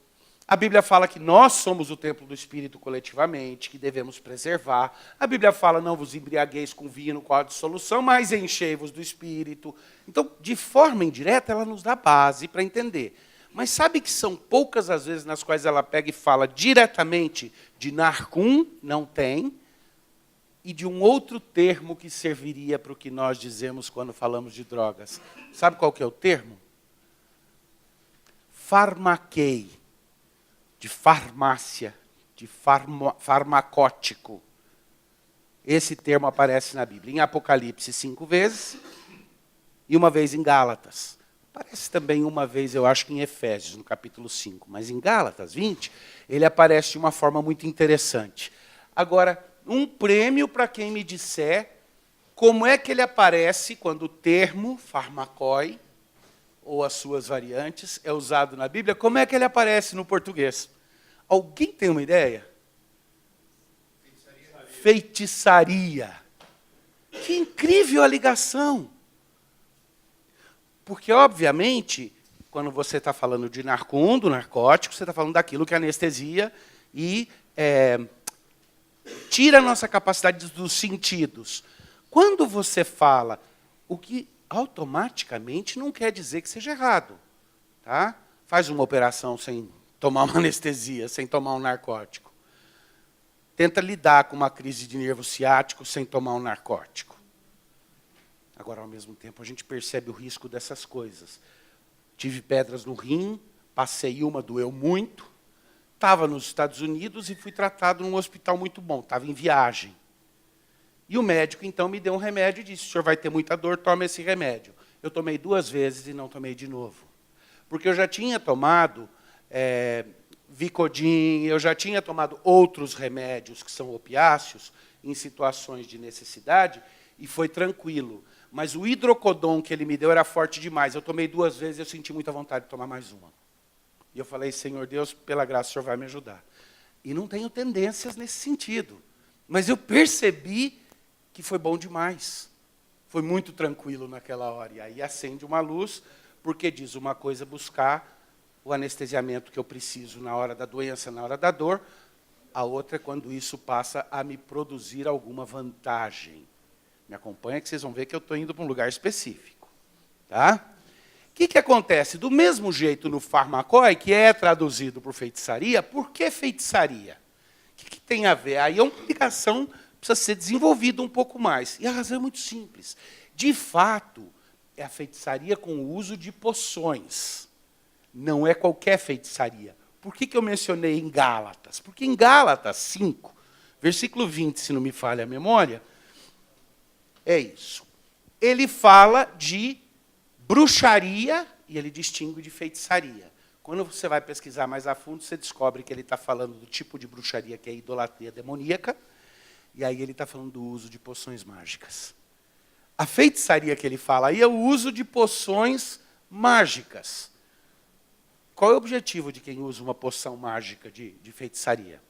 A Bíblia fala que nós somos o templo do Espírito coletivamente, que devemos preservar. A Bíblia fala: não vos embriagueis com vinho no qual há dissolução, mas enchei-vos do Espírito. Então, de forma indireta, ela nos dá base para entender. Mas sabe que são poucas as vezes nas quais ela pega e fala diretamente de narcum? Não tem. E de um outro termo que serviria para o que nós dizemos quando falamos de drogas. Sabe qual que é o termo? Farmaquei. De farmácia, de farmacótico. Esse termo aparece na Bíblia, em Apocalipse 5 vezes, e uma vez em Gálatas. Aparece também uma vez, eu acho que em Efésios, no capítulo 5. Mas em Gálatas 20, ele aparece de uma forma muito interessante. Agora, um prêmio para quem me disser como é que ele aparece quando o termo farmacói, ou as suas variantes, é usado na Bíblia, como é que ele aparece no português? Alguém tem uma ideia? Feitiçaria. Que incrível a ligação. Porque, obviamente, quando você está falando de narcum, do narcótico, você está falando daquilo que anestesia e tira a nossa capacidade dos sentidos. Quando você fala, o que automaticamente não quer dizer que seja errado. Tá? Faz uma operação sem tomar uma anestesia, sem tomar um narcótico. Tenta lidar com uma crise de nervo ciático sem tomar um narcótico. Agora, ao mesmo tempo, a gente percebe o risco dessas coisas. Tive pedras no rim, passei uma, doeu muito. Estava nos Estados Unidos e fui tratado num hospital muito bom. Estava em viagem. E o médico, então, me deu um remédio e disse: o senhor vai ter muita dor, tome esse remédio. Eu tomei 2 vezes e não tomei de novo. Porque eu já tinha tomado Vicodin, eu já tinha tomado outros remédios que são opiáceos em situações de necessidade e foi tranquilo. Mas o hidrocodon que ele me deu era forte demais. Eu tomei 2 vezes e eu senti muita vontade de tomar mais uma. E eu falei: Senhor Deus, pela graça, o Senhor vai me ajudar. E não tenho tendências nesse sentido. Mas eu percebi que foi bom demais. Foi muito tranquilo naquela hora. E aí acende uma luz, porque diz: uma coisa é buscar o anestesiamento que eu preciso na hora da doença, na hora da dor. A outra é quando isso passa a me produzir alguma vantagem. Me acompanha que vocês vão ver que eu estou indo para um lugar específico. Tá? O que acontece? Do mesmo jeito no farmacói, que é traduzido por feitiçaria, por que feitiçaria? O que tem a ver? Aí é uma explicação que precisa ser desenvolvida um pouco mais. E a razão é muito simples. De fato, é a feitiçaria com o uso de poções. Não é qualquer feitiçaria. Por que eu mencionei em Gálatas? Porque em Gálatas 5, versículo 20, se não me falha a memória, é isso. Ele fala de bruxaria e ele distingue de feitiçaria. Quando você vai pesquisar mais a fundo, você descobre que ele está falando do tipo de bruxaria que é a idolatria demoníaca, e aí ele está falando do uso de poções mágicas. A feitiçaria que ele fala aí é o uso de poções mágicas. Qual é o objetivo de quem usa uma poção mágica de feitiçaria?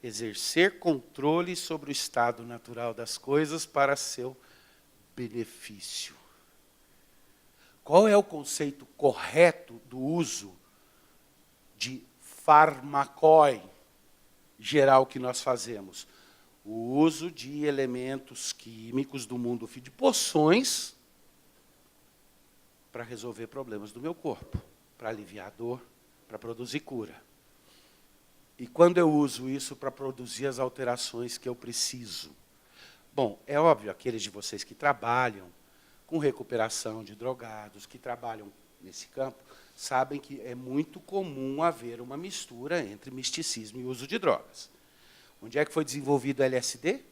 Exercer controle sobre o estado natural das coisas para seu benefício. Qual é o conceito correto do uso de farmacói geral que nós fazemos? O uso de elementos químicos do mundo de poções para resolver problemas do meu corpo, para aliviar a dor, para produzir cura. E quando eu uso isso para produzir as alterações que eu preciso? Bom, é óbvio, aqueles de vocês que trabalham com recuperação de drogados, que trabalham nesse campo, sabem que é muito comum haver uma mistura entre misticismo e uso de drogas. Onde é que foi desenvolvido o LSD?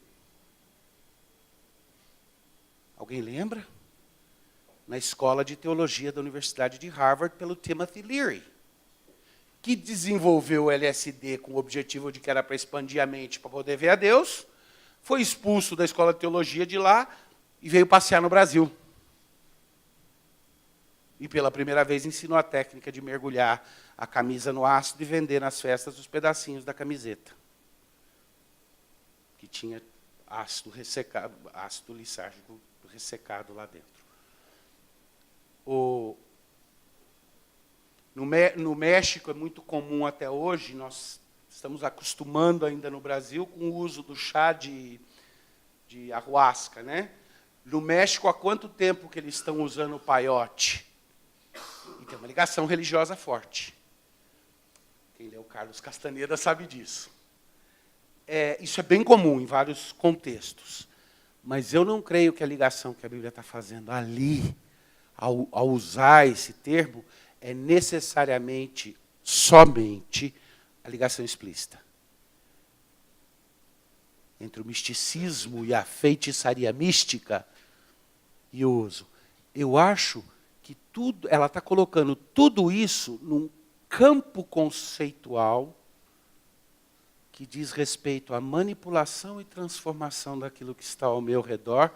Alguém lembra? Na Escola de Teologia da Universidade de Harvard, pelo Timothy Leary, que desenvolveu o LSD com o objetivo de que era para expandir a mente, para poder ver a Deus, foi expulso da Escola de Teologia de lá e veio passear no Brasil. E pela primeira vez ensinou a técnica de mergulhar a camisa no ácido e vender nas festas os pedacinhos da camiseta, que tinha ácido ressecado, ácido lisérgico ressecado lá dentro. No México é muito comum até hoje, nós estamos acostumando ainda no Brasil com o uso do chá de ayahuasca, né? No México, há quanto tempo que eles estão usando o peyote? E tem uma ligação religiosa forte. Quem leu Carlos Castaneda sabe disso. Isso é bem comum em vários contextos. Mas eu não creio que a ligação que a Bíblia está fazendo ali, ao usar esse termo, é necessariamente, somente, a ligação explícita entre o misticismo e a feitiçaria mística e o uso. Eu acho que ela está colocando tudo isso num campo conceitual que diz respeito à manipulação e transformação daquilo que está ao meu redor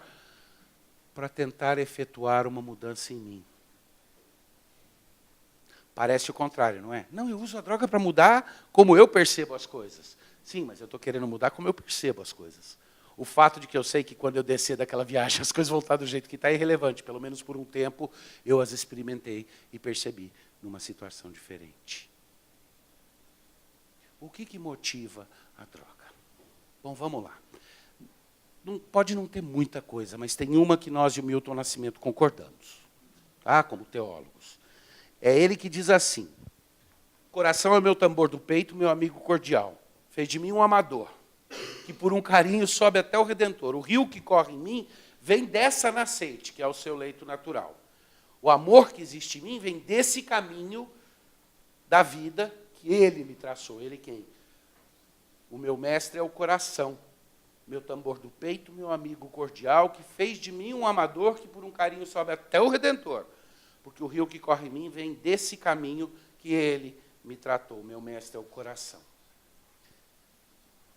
para tentar efetuar uma mudança em mim. Parece o contrário, não é? Não, eu uso a droga para mudar como eu percebo as coisas. Sim, mas eu estou querendo mudar como eu percebo as coisas. O fato de que eu sei que quando eu descer daquela viagem as coisas vão estar do jeito que está é irrelevante. Pelo menos por um tempo eu as experimentei e percebi numa situação diferente. O que motiva a droga? Bom, vamos lá. Pode não ter muita coisa, mas tem uma que nós e o Milton Nascimento concordamos, tá? Como teólogos. É ele que diz assim: coração é o meu tambor do peito, meu amigo cordial. Fez de mim um amador, que por um carinho sobe até o Redentor. O rio que corre em mim vem dessa nascente, que é o seu leito natural. O amor que existe em mim vem desse caminho da vida que ele me traçou. Ele quem? O meu mestre é o coração, meu tambor do peito, meu amigo cordial, que fez de mim um amador que por um carinho sobe até o Redentor. Porque o rio que corre em mim vem desse caminho que ele me tratou. Meu mestre é o coração.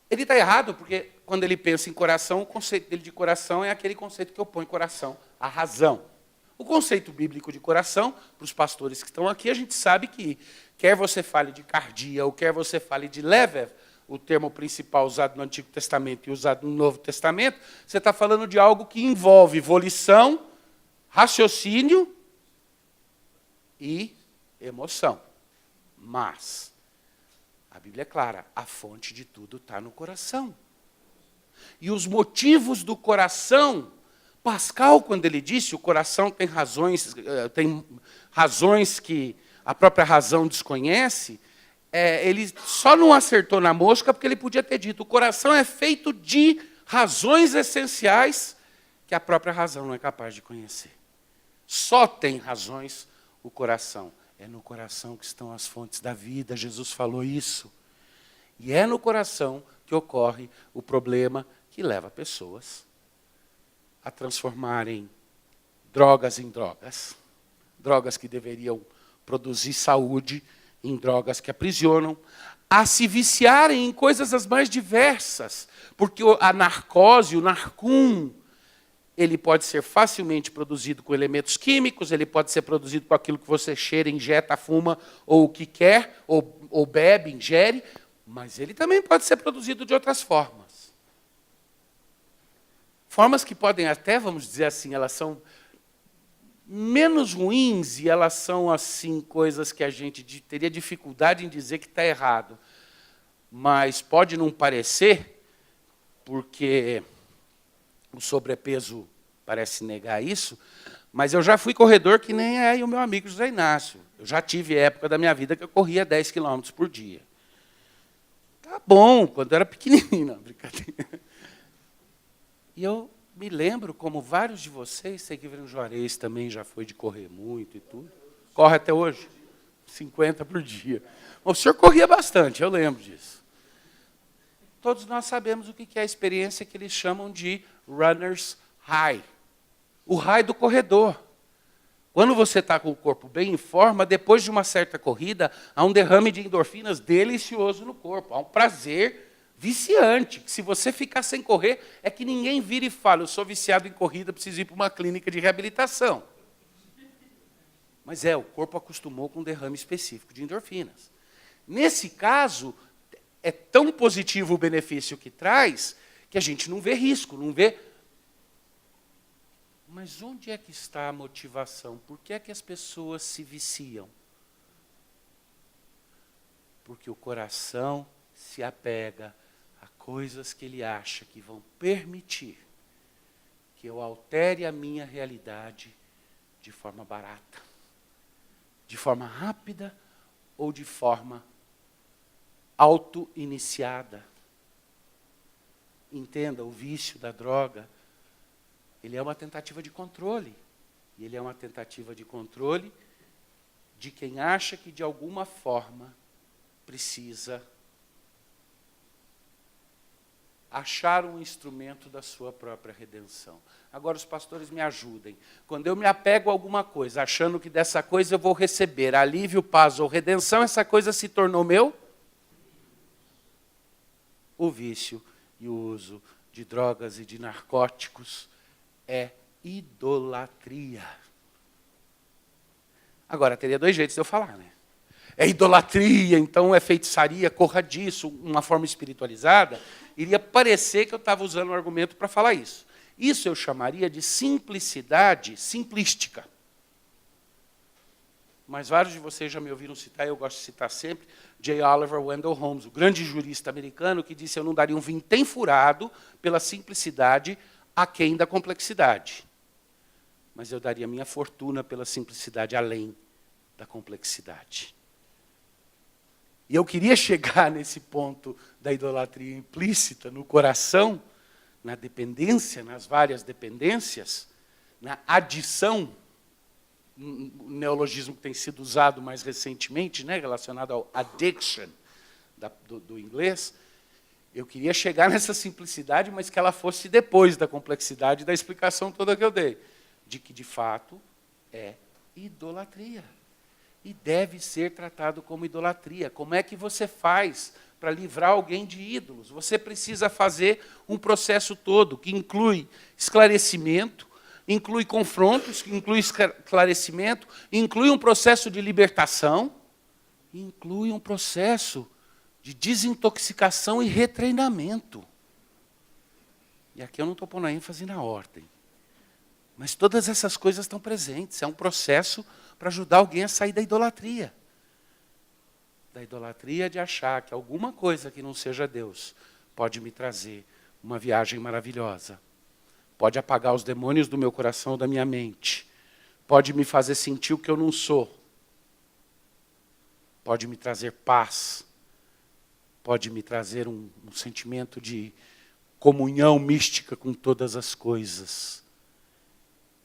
Ele está errado, porque quando ele pensa em coração, o conceito dele de coração é aquele conceito que opõe coração à razão. O conceito bíblico de coração, para os pastores que estão aqui, a gente sabe que, quer você fale de cardia, ou quer você fale de lever, o termo principal usado no Antigo Testamento e usado no Novo Testamento, você está falando de algo que envolve volição, raciocínio e emoção. Mas a Bíblia é clara, a fonte de tudo está no coração. E os motivos do coração, Pascal, quando ele disse, o coração tem razões que a própria razão desconhece, ele só não acertou na mosca porque ele podia ter dito, o coração é feito de razões essenciais que a própria razão não é capaz de conhecer. Só tem razões o coração. É no coração que estão as fontes da vida. Jesus falou isso. E é no coração que ocorre o problema que leva pessoas a transformarem drogas em drogas. Drogas que deveriam produzir saúde em drogas que aprisionam. A se viciarem em coisas as mais diversas. Porque a narcose, o narcum, ele pode ser facilmente produzido com elementos químicos, ele pode ser produzido com aquilo que você cheira, injeta, fuma, ou o que quer, ou bebe, ingere, mas ele também pode ser produzido de outras formas. Formas que podem até, vamos dizer assim, elas são menos ruins e elas são, assim, coisas que a gente teria dificuldade em dizer que está errado. Mas pode não parecer, porque o sobrepeso parece negar isso, mas eu já fui corredor que nem é o meu amigo José Inácio. Eu já tive época da minha vida que eu corria 10 quilômetros por dia. Tá bom, quando eu era pequenininho, não, brincadeira. E eu me lembro como vários de vocês, sei que o Juarez também já foi de correr muito e tudo. Corre até hoje? 50 por dia. O senhor corria bastante, eu lembro disso. Todos nós sabemos o que é a experiência que eles chamam de runner's high. O high do corredor. Quando você está com o corpo bem em forma, depois de uma certa corrida, há um derrame de endorfinas delicioso no corpo. Há um prazer viciante, que se você ficar sem correr, é que ninguém vira e fala, eu sou viciado em corrida, preciso ir para uma clínica de reabilitação. Mas o corpo acostumou com um derrame específico de endorfinas. Nesse caso, é tão positivo o benefício que traz, que a gente não vê risco, não vê... Mas onde é que está a motivação? Por que é que as pessoas se viciam? Porque o coração se apega a coisas que ele acha que vão permitir que eu altere a minha realidade de forma barata, de forma rápida ou de forma auto-iniciada. Entenda, o vício da droga, ele é uma tentativa de controle. E ele é uma tentativa de controle de quem acha que, de alguma forma, precisa achar um instrumento da sua própria redenção. Agora, os pastores me ajudem. Quando eu me apego a alguma coisa, achando que dessa coisa eu vou receber alívio, paz ou redenção, essa coisa se tornou meu? O vício e o uso de drogas e de narcóticos é idolatria. Agora, teria dois jeitos de eu falar, né? É idolatria, então é feitiçaria, corra disso, uma forma espiritualizada. Iria parecer que eu estava usando um argumento para falar isso. Isso eu chamaria de simplicidade simplística. Mas vários de vocês já me ouviram citar, eu gosto de citar sempre, J. Oliver Wendell Holmes, o grande jurista americano, que disse: eu não daria um vintém furado pela simplicidade aquém da complexidade. Mas eu daria minha fortuna pela simplicidade além da complexidade. E eu queria chegar nesse ponto da idolatria implícita no coração, na dependência, nas várias dependências, na adição, um neologismo que tem sido usado mais recentemente, né, relacionado ao addiction, do inglês. Eu queria chegar nessa simplicidade, mas que ela fosse depois da complexidade da explicação toda que eu dei, de que, de fato, é idolatria. E deve ser tratado como idolatria. Como é que você faz para livrar alguém de ídolos? Você precisa fazer um processo todo, que inclui esclarecimento, inclui confrontos, inclui esclarecimento, inclui um processo de libertação, inclui um processo de desintoxicação e retreinamento. E aqui eu não estou pondo a ênfase na ordem. Mas todas essas coisas estão presentes. É um processo para ajudar alguém a sair da idolatria. Da idolatria de achar que alguma coisa que não seja Deus pode me trazer uma viagem maravilhosa. Pode apagar os demônios do meu coração ou da minha mente. Pode me fazer sentir o que eu não sou. Pode me trazer paz. Pode me trazer um sentimento de comunhão mística com todas as coisas.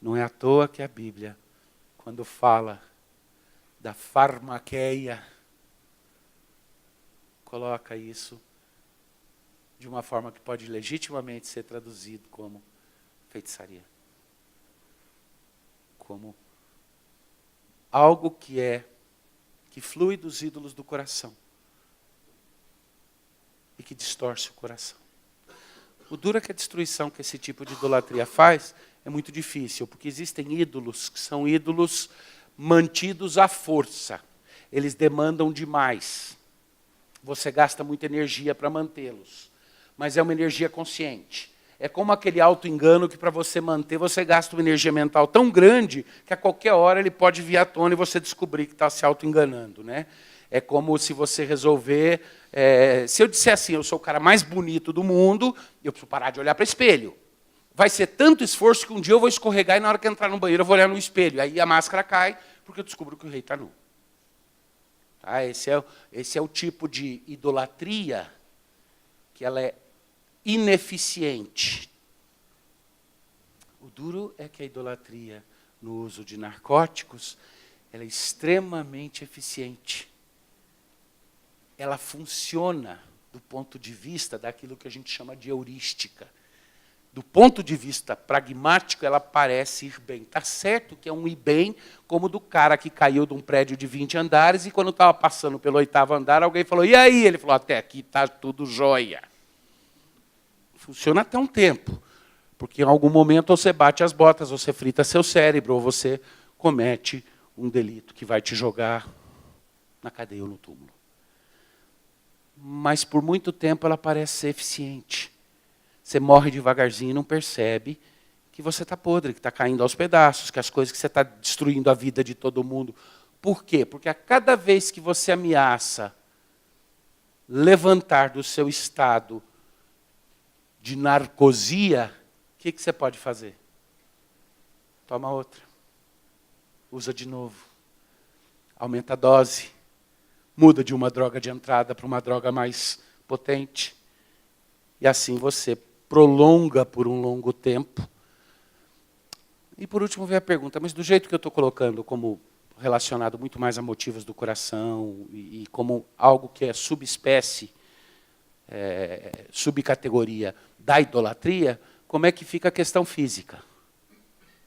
Não é à toa que a Bíblia, quando fala da farmaqueia, coloca isso de uma forma que pode legitimamente ser traduzido como feitiçaria. Como algo que flui dos ídolos do coração e que distorce o coração. O duro é que a destruição que esse tipo de idolatria faz é muito difícil, porque existem ídolos que são ídolos mantidos à força. Eles demandam demais. Você gasta muita energia para mantê-los, mas é uma energia consciente. É como aquele auto-engano que para você manter, você gasta uma energia mental tão grande que a qualquer hora ele pode vir à tona e você descobrir que está se auto-enganando, né? É como se você resolver... se eu disser assim, eu sou o cara mais bonito do mundo, eu preciso parar de olhar para o espelho. Vai ser tanto esforço que um dia eu vou escorregar e na hora que entrar no banheiro eu vou olhar no espelho. Aí a máscara cai, porque eu descubro que o rei está nu. Tá? Esse é o tipo de idolatria que ela é ineficiente. O duro é que a idolatria no uso de narcóticos ela é extremamente eficiente. Ela funciona do ponto de vista daquilo que a gente chama de heurística. Do ponto de vista pragmático, ela parece ir bem. Está certo que é um ir bem, como do cara que caiu de um prédio de 20 andares e quando estava passando pelo 8º andar, alguém falou, e aí? Ele falou, até aqui está tudo jóia. Funciona até um tempo, porque em algum momento você bate as botas, você frita seu cérebro, ou você comete um delito que vai te jogar na cadeia ou no túmulo. Mas por muito tempo ela parece ser eficiente. Você morre devagarzinho e não percebe que você está podre, que está caindo aos pedaços, que as coisas que você está destruindo a vida de todo mundo. Por quê? Porque a cada vez que você ameaça levantar do seu estado de narcosia, o que você pode fazer? Toma outra. Usa de novo. Aumenta a dose. Muda de uma droga de entrada para uma droga mais potente. E assim você prolonga por um longo tempo. E por último vem a pergunta, mas do jeito que eu estou colocando como relacionado muito mais a motivos do coração e como algo que é subespécie, subcategoria da idolatria, como é que fica a questão física?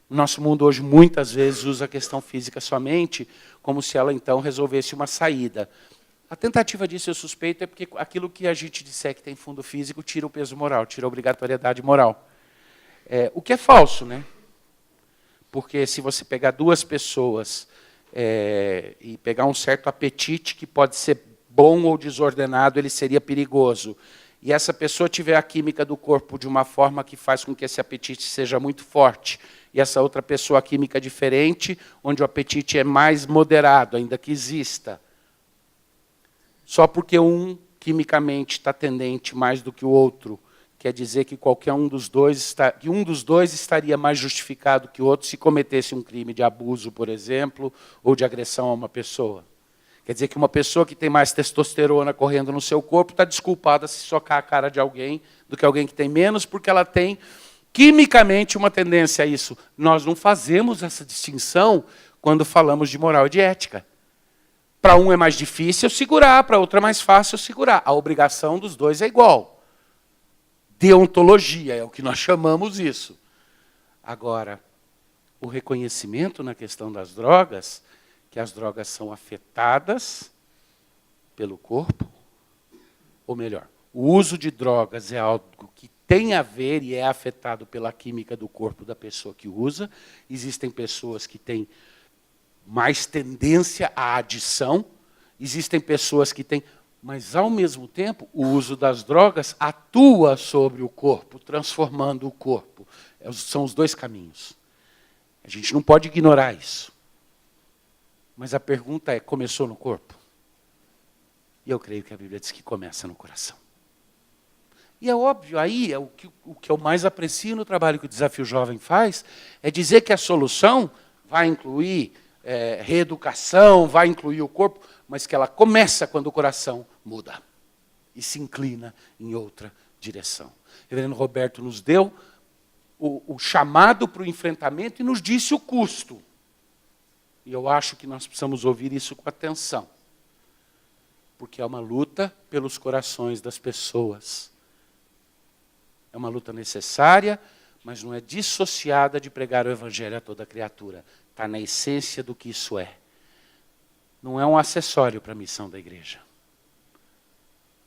O nosso mundo hoje muitas vezes usa a questão física somente como se ela então resolvesse uma saída. A tentativa disso, eu suspeito, é porque aquilo que a gente disser que tem fundo físico tira o peso moral, tira a obrigatoriedade moral. O que é falso, né? Porque se você pegar duas pessoas e pegar um certo apetite que pode ser bom ou desordenado, ele seria perigoso. E essa pessoa tiver a química do corpo de uma forma que faz com que esse apetite seja muito forte, e essa outra pessoa a química diferente, onde o apetite é mais moderado, ainda que exista. Só porque um quimicamente está tendente mais do que o outro, quer dizer que qualquer um dos dois estaria mais justificado que o outro se cometesse um crime de abuso, por exemplo, ou de agressão a uma pessoa. Quer dizer que uma pessoa que tem mais testosterona correndo no seu corpo está desculpada se socar a cara de alguém do que alguém que tem menos, porque ela tem quimicamente uma tendência a isso. Nós não fazemos essa distinção quando falamos de moral e de ética. Para um é mais difícil segurar, para outro é mais fácil segurar. A obrigação dos dois é igual. Deontologia é o que nós chamamos isso. Agora, o reconhecimento na questão das drogas, que as drogas são afetadas pelo corpo, ou melhor, o uso de drogas é algo que tem a ver e é afetado pela química do corpo da pessoa que usa. Existem pessoas que têm mais tendência à adição, existem pessoas que têm, mas ao mesmo tempo o uso das drogas atua sobre o corpo, transformando o corpo. São os dois caminhos. A gente não pode ignorar isso. Mas a pergunta é, começou no corpo? E eu creio que a Bíblia diz que começa no coração. E é óbvio, aí o que eu mais aprecio no trabalho que o Desafio Jovem faz, é dizer que a solução vai incluir reeducação, vai incluir o corpo, mas que ela começa quando o coração muda e se inclina em outra direção. O reverendo Roberto nos deu o chamado para o enfrentamento e nos disse o custo. E eu acho que nós precisamos ouvir isso com atenção. Porque é uma luta pelos corações das pessoas. É uma luta necessária, mas não é dissociada de pregar o Evangelho a toda criatura. Está na essência do que isso é. Não é um acessório para a missão da igreja.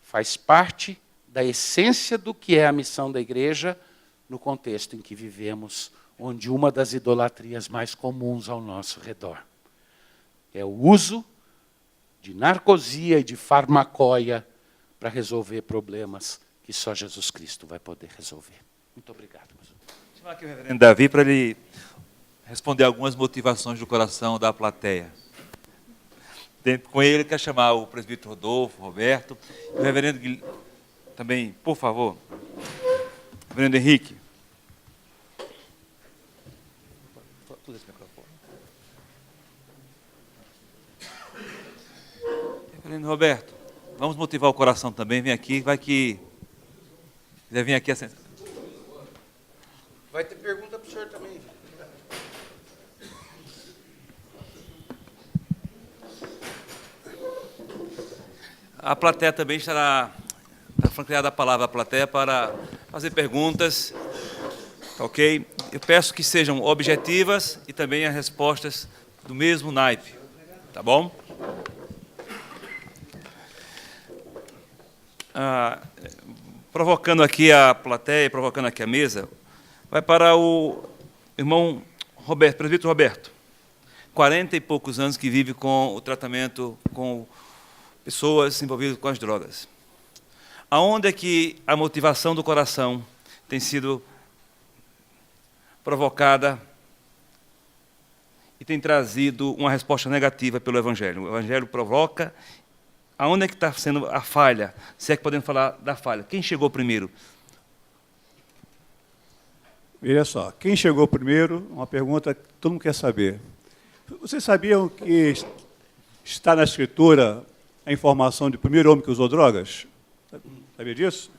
Faz parte da essência do que é a missão da igreja no contexto em que vivemos, onde uma das idolatrias mais comuns ao nosso redor é o uso de narcosia e de farmacóia para resolver problemas que só Jesus Cristo vai poder resolver. Muito obrigado. Vou chamar aqui o reverendo Davi para ele responder algumas motivações do coração da plateia. Com ele, quer chamar o presbítero Rodolfo, Roberto, e o reverendo também, por favor, reverendo Henrique. Reverendo Roberto, vamos motivar o coração também. Vem aqui, vai que... Quiser vir aqui assim. Vai ter pergunta para o senhor também. A plateia também estará franqueada a palavra à plateia para fazer perguntas, ok? Eu peço que sejam objetivas e também as respostas do mesmo naipe, tá bom? Provocando aqui a plateia, provocando aqui a mesa, vai para o irmão Roberto, presbítero Roberto, 40 e poucos anos que vive com o tratamento com pessoas envolvidas com as drogas. Aonde é que a motivação do coração tem sido provocada e tem trazido uma resposta negativa pelo Evangelho? O Evangelho provoca. Aonde é que está sendo a falha? Se é que podemos falar da falha. Quem chegou primeiro? Veja só, quem chegou primeiro? Uma pergunta que todo mundo quer saber. Vocês sabiam que está na Escritura a informação de primeiro homem que usou drogas? Sabia disso?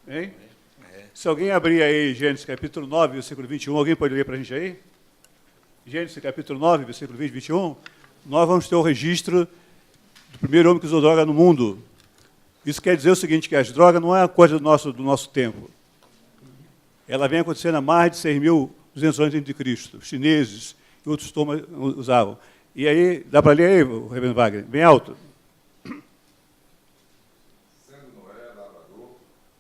Hein? Se alguém abrir aí Gênesis capítulo 9, versículo 21, alguém pode ler para a gente aí? Gênesis capítulo 9, versículo 20, 21, nós vamos ter o registro do primeiro homem que usou droga no mundo. Isso quer dizer o seguinte, que as drogas não é uma coisa do nosso tempo. Ela vem acontecendo há mais de 6.200 anos antes de Cristo. Os chineses e outros usavam. E aí, dá para ler aí, o reverendo Wagner? Bem alto. Sendo Noé lavrador,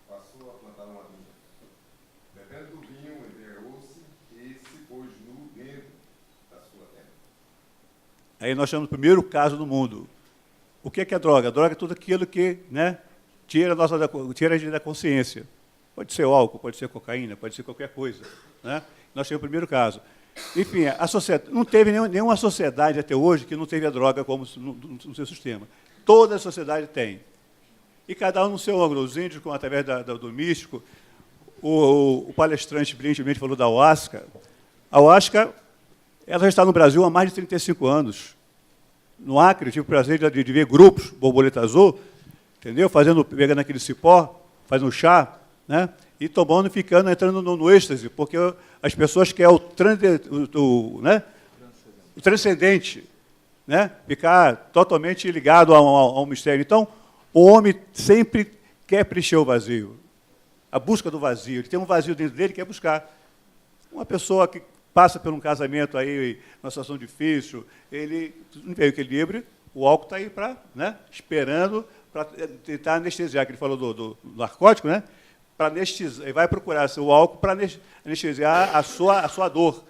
passou a plantar uma vinha. Bebendo do vinho, embriagou-se e se pôs nu dentro da sua terra. Aí nós temos o primeiro caso no mundo. O que é a droga? A droga é tudo aquilo que, né, tira a gente da consciência. Pode ser álcool, pode ser cocaína, pode ser qualquer coisa. Né? Nós temos o primeiro caso. Enfim, a sociedade, não teve nenhuma sociedade até hoje que não teve a droga como no seu sistema. Toda a sociedade tem. E cada um no seu ângulo. Os índios, através do místico, o palestrante brilhantemente falou da ayahuasca. A ayahuasca, ela já está no Brasil há mais de 35 anos. No Acre, eu tive o prazer de ver grupos, borboleta azul, entendeu? Pegando aquele cipó, fazendo chá, né? E tomando e ficando, entrando no êxtase, porque as pessoas querem o transcendente, né? Ficar totalmente ligado ao mistério. Então, o homem sempre quer preencher o vazio, a busca do vazio. Ele tem um vazio dentro dele que quer buscar. Uma pessoa que passa por um casamento aí, numa situação difícil, ele não veio equilíbrio, o álcool está aí para, né, esperando para tentar anestesiar, que ele falou do narcótico, né? Para anestesiar, ele vai procurar o álcool para anestesiar a sua dor.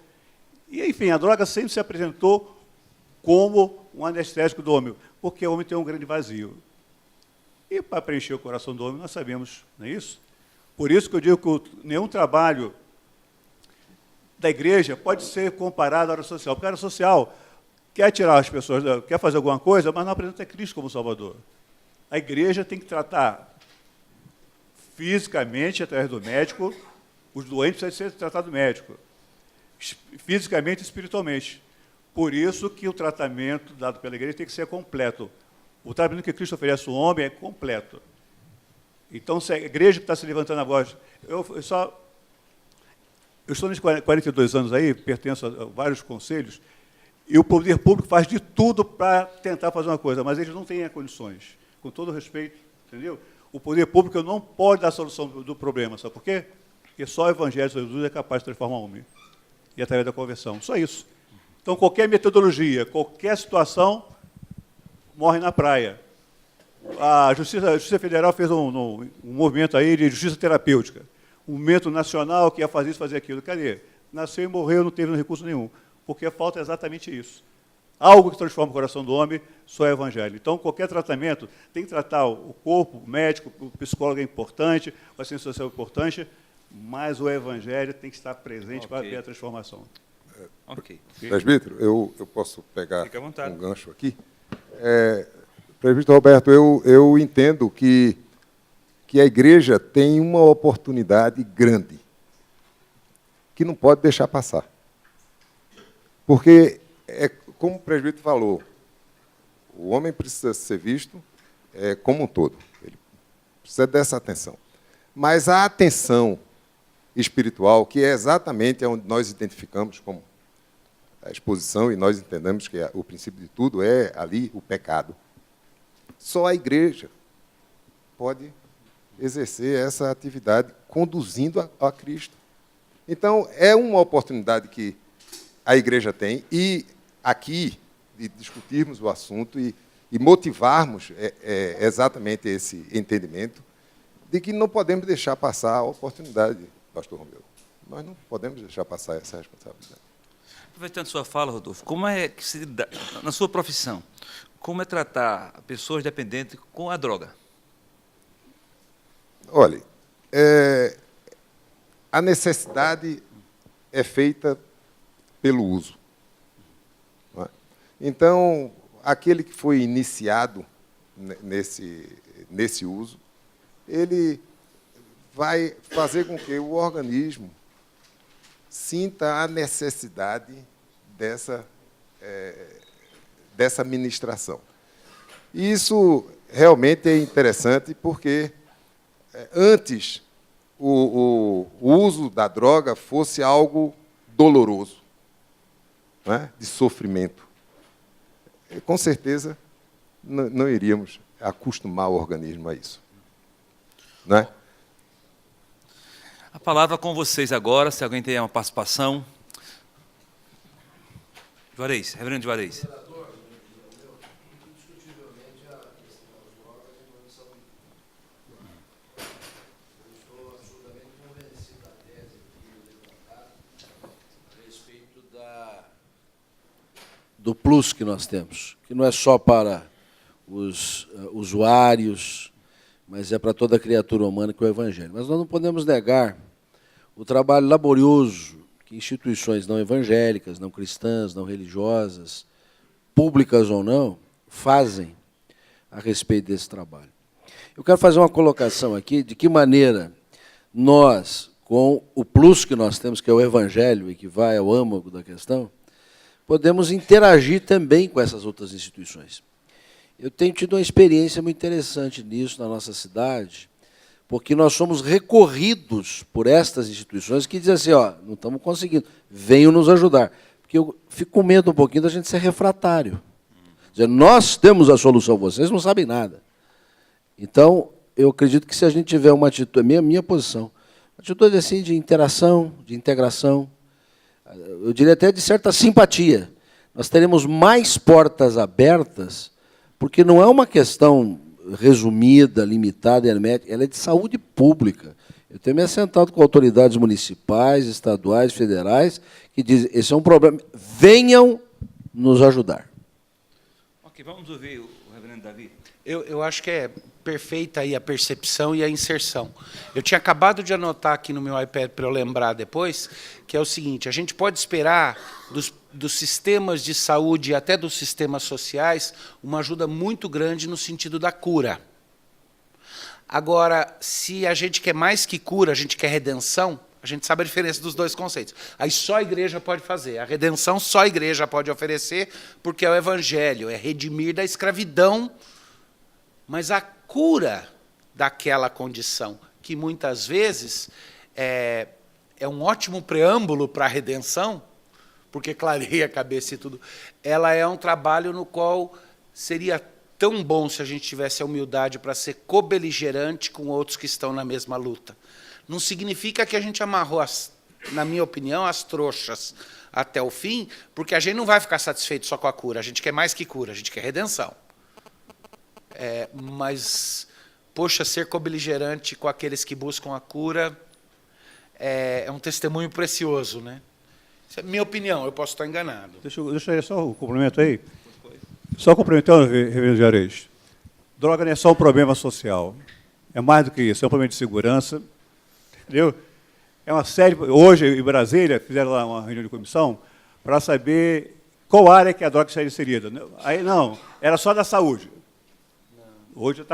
E, enfim, a droga sempre se apresentou como um anestésico do homem, porque o homem tem um grande vazio. E para preencher o coração do homem, nós sabemos, não é isso? Por isso que eu digo que nenhum trabalho da igreja pode ser comparado à área social, porque a área social quer tirar as pessoas, quer fazer alguma coisa, mas não apresenta Cristo como Salvador. A igreja tem que tratar fisicamente, através do médico, os doentes precisam ser tratados do médico, fisicamente e espiritualmente. Por isso que o tratamento dado pela igreja tem que ser completo. O tratamento que Cristo oferece ao homem é completo. Então, se a igreja que está se levantando agora, eu só Eu estou nesses 42 anos aí, pertenço a vários conselhos, e o poder público faz de tudo para tentar fazer uma coisa, mas eles não têm condições, com todo respeito, entendeu? O poder público não pode dar a solução do problema, sabe por quê? Porque só o Evangelho de Jesus é capaz de transformar o homem, e através da conversão, só isso. Então, qualquer metodologia, qualquer situação, morre na praia. A Justiça Federal fez um movimento aí de justiça terapêutica, um movimento nacional que ia fazer isso, fazer aquilo. Cadê? Nasceu e morreu, não teve recurso nenhum, porque falta exatamente isso. Algo que transforma o coração do homem só é o Evangelho. Então, qualquer tratamento tem que tratar o corpo, o médico, o psicólogo é importante, a ciência social é importante, mas o Evangelho tem que estar presente para ver a transformação. Ok. Presbítero, eu posso pegar Fique à vontade. um gancho aqui? Presbítero Roberto, eu entendo que a igreja tem uma oportunidade grande, que não pode deixar passar. Porque, como o presbítero falou, o homem precisa ser visto como um todo. Ele precisa dessa atenção. Mas a atenção espiritual, que é exatamente onde nós identificamos como a exposição, e nós entendemos que o princípio de tudo é ali o pecado. Só a igreja pode exercer essa atividade conduzindo a Cristo. Então, é uma oportunidade que a igreja tem, e aqui, de discutirmos o assunto e motivarmos exatamente esse entendimento de que não podemos deixar passar a oportunidade, pastor Romeu. Nós não podemos deixar passar essa responsabilidade. Aproveitando sua fala, Rodolfo, como é que se dá, na sua profissão, como é tratar pessoas dependentes com a droga? Olha, a necessidade é feita pelo uso. Não é? Então, aquele que foi iniciado nesse uso, ele vai fazer com que o organismo sinta a necessidade dessa ministração. E isso realmente é interessante porque antes o uso da droga fosse algo doloroso, não é? De sofrimento. E, com certeza, não iríamos acostumar o organismo a isso. Não é? A palavra com vocês agora, se alguém tem uma participação. Juarez, reverendo Juarez. Do plus que nós temos, que não é só para os usuários, mas é para toda criatura humana que é o Evangelho. Mas nós não podemos negar o trabalho laborioso que instituições não evangélicas, não cristãs, não religiosas, públicas ou não, fazem a respeito desse trabalho. Eu quero fazer uma colocação aqui de que maneira nós, com o plus que nós temos, que é o Evangelho, e que vai ao âmago da questão, podemos interagir também com essas outras instituições. Eu tenho tido uma experiência muito interessante nisso na nossa cidade, porque nós somos recorridos por estas instituições que dizem assim, ó, não estamos conseguindo, venham nos ajudar. Porque eu fico com medo um pouquinho da gente ser refratário. Dizer, nós temos a solução, vocês não sabem nada. Então, eu acredito que se a gente tiver uma atitude, minha posição, uma atitude assim de interação, de integração, eu diria até de certa simpatia, nós teremos mais portas abertas, porque não é uma questão resumida, limitada, hermética, ela é de saúde pública. Eu tenho me assentado com autoridades municipais, estaduais, federais, que dizem, esse é um problema, venham nos ajudar. Ok, vamos ouvir o reverendo Davi. Eu acho que é perfeita aí a percepção e a inserção. Eu tinha acabado de anotar aqui no meu iPad para eu lembrar depois, que é o seguinte, a gente pode esperar dos sistemas de saúde e até dos sistemas sociais uma ajuda muito grande no sentido da cura. Agora, se a gente quer mais que cura, a gente quer redenção, a gente sabe a diferença dos dois conceitos. Aí só a igreja pode fazer. A redenção só a igreja pode oferecer, porque é o Evangelho, é redimir da escravidão, mas a cura daquela condição, que muitas vezes é é um ótimo preâmbulo para a redenção, porque clareia a cabeça e tudo. Ela é um trabalho no qual seria tão bom se a gente tivesse a humildade para ser cobeligerante com outros que estão na mesma luta. Não significa que a gente amarrou, na minha opinião, as trouxas até o fim, porque a gente não vai ficar satisfeito só com a cura. A gente quer mais que cura, a gente quer redenção. Mas, poxa, ser cobeligerante com aqueles que buscam a cura é um testemunho precioso, né? Essa é a minha opinião, eu posso estar enganado. Deixa aí só o complemento aí. Só complementando, reverendo Juarez. Droga não é só um problema social. É mais do que isso, é um problema de segurança. Entendeu? É uma série. Hoje, em Brasília, fizeram lá uma reunião de comissão para saber qual área que a droga seria inserida. Aí não, era só da saúde. Hoje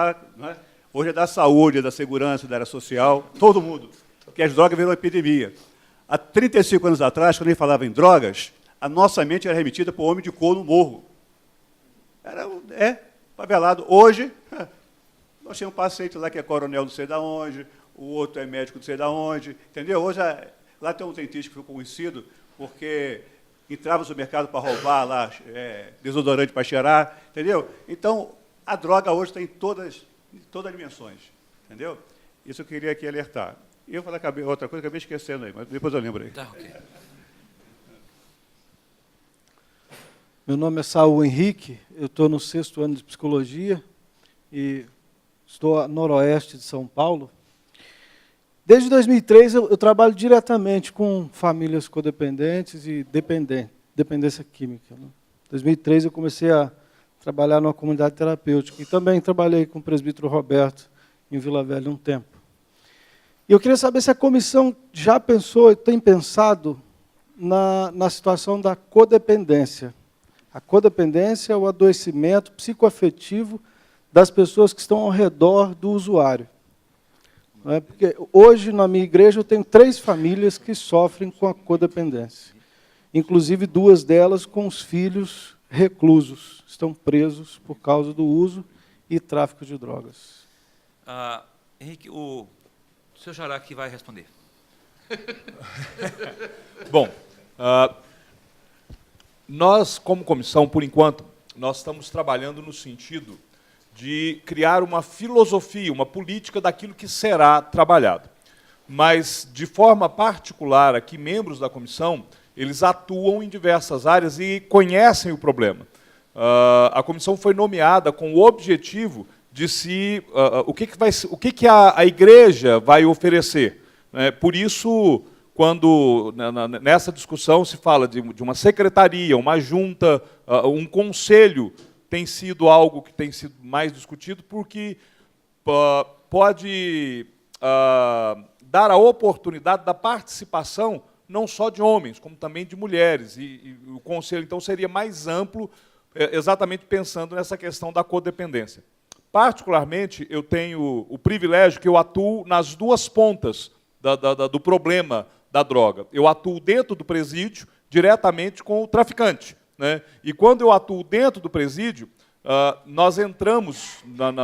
hoje é da saúde, da segurança, da área social, todo mundo. Porque as drogas viram uma epidemia. Há 35 anos atrás, quando a gente falava em drogas, a nossa mente era remetida para o homem de cor no morro. Favelado. Hoje, nós temos um paciente lá que é coronel não sei de onde, o outro é médico não sei de onde, entendeu? Hoje, lá tem um dentista que ficou conhecido porque entrava no mercado para roubar lá desodorante para cheirar, entendeu? Então, a droga hoje tem todas as dimensões, entendeu? Isso eu queria aqui alertar. E eu falei outra coisa que eu acabei esquecendo aí, mas depois eu lembro aí. Tá, ok. Meu nome é Saul Henrique, eu estou no 6º ano de Psicologia e estou a noroeste de São Paulo. Desde 2003 eu trabalho diretamente com famílias codependentes e dependência química. Em 2003 eu comecei a trabalhar numa comunidade terapêutica e também trabalhei com o presbítero Roberto em Vila Velha um tempo. E eu queria saber se a comissão já pensou, tem pensado na situação da codependência. A codependência é o adoecimento psicoafetivo das pessoas que estão ao redor do usuário. Não é? Porque hoje, na minha igreja, eu tenho 3 famílias que sofrem com a codependência. Inclusive 2 delas com os filhos reclusos, estão presos por causa do uso e tráfico de drogas. Henrique, o seu Jará aqui vai responder. Bom, nós, como comissão, por enquanto, nós estamos trabalhando no sentido de criar uma filosofia, uma política daquilo que será trabalhado. Mas, de forma particular, aqui, membros da comissão, eles atuam em diversas áreas e conhecem o problema. A comissão foi nomeada com o objetivo de o que a igreja vai oferecer. Por isso, quando nessa discussão se fala de uma secretaria, uma junta, um conselho, tem sido algo que tem sido mais discutido, porque pode dar a oportunidade da participação não só de homens, como também de mulheres. E o conselho, então, seria mais amplo, exatamente pensando nessa questão da codependência. Particularmente, eu tenho o privilégio que eu atuo nas 2 pontas do problema da droga. Eu atuo dentro do presídio, diretamente com o traficante. Né? E quando eu atuo dentro do presídio, nós entramos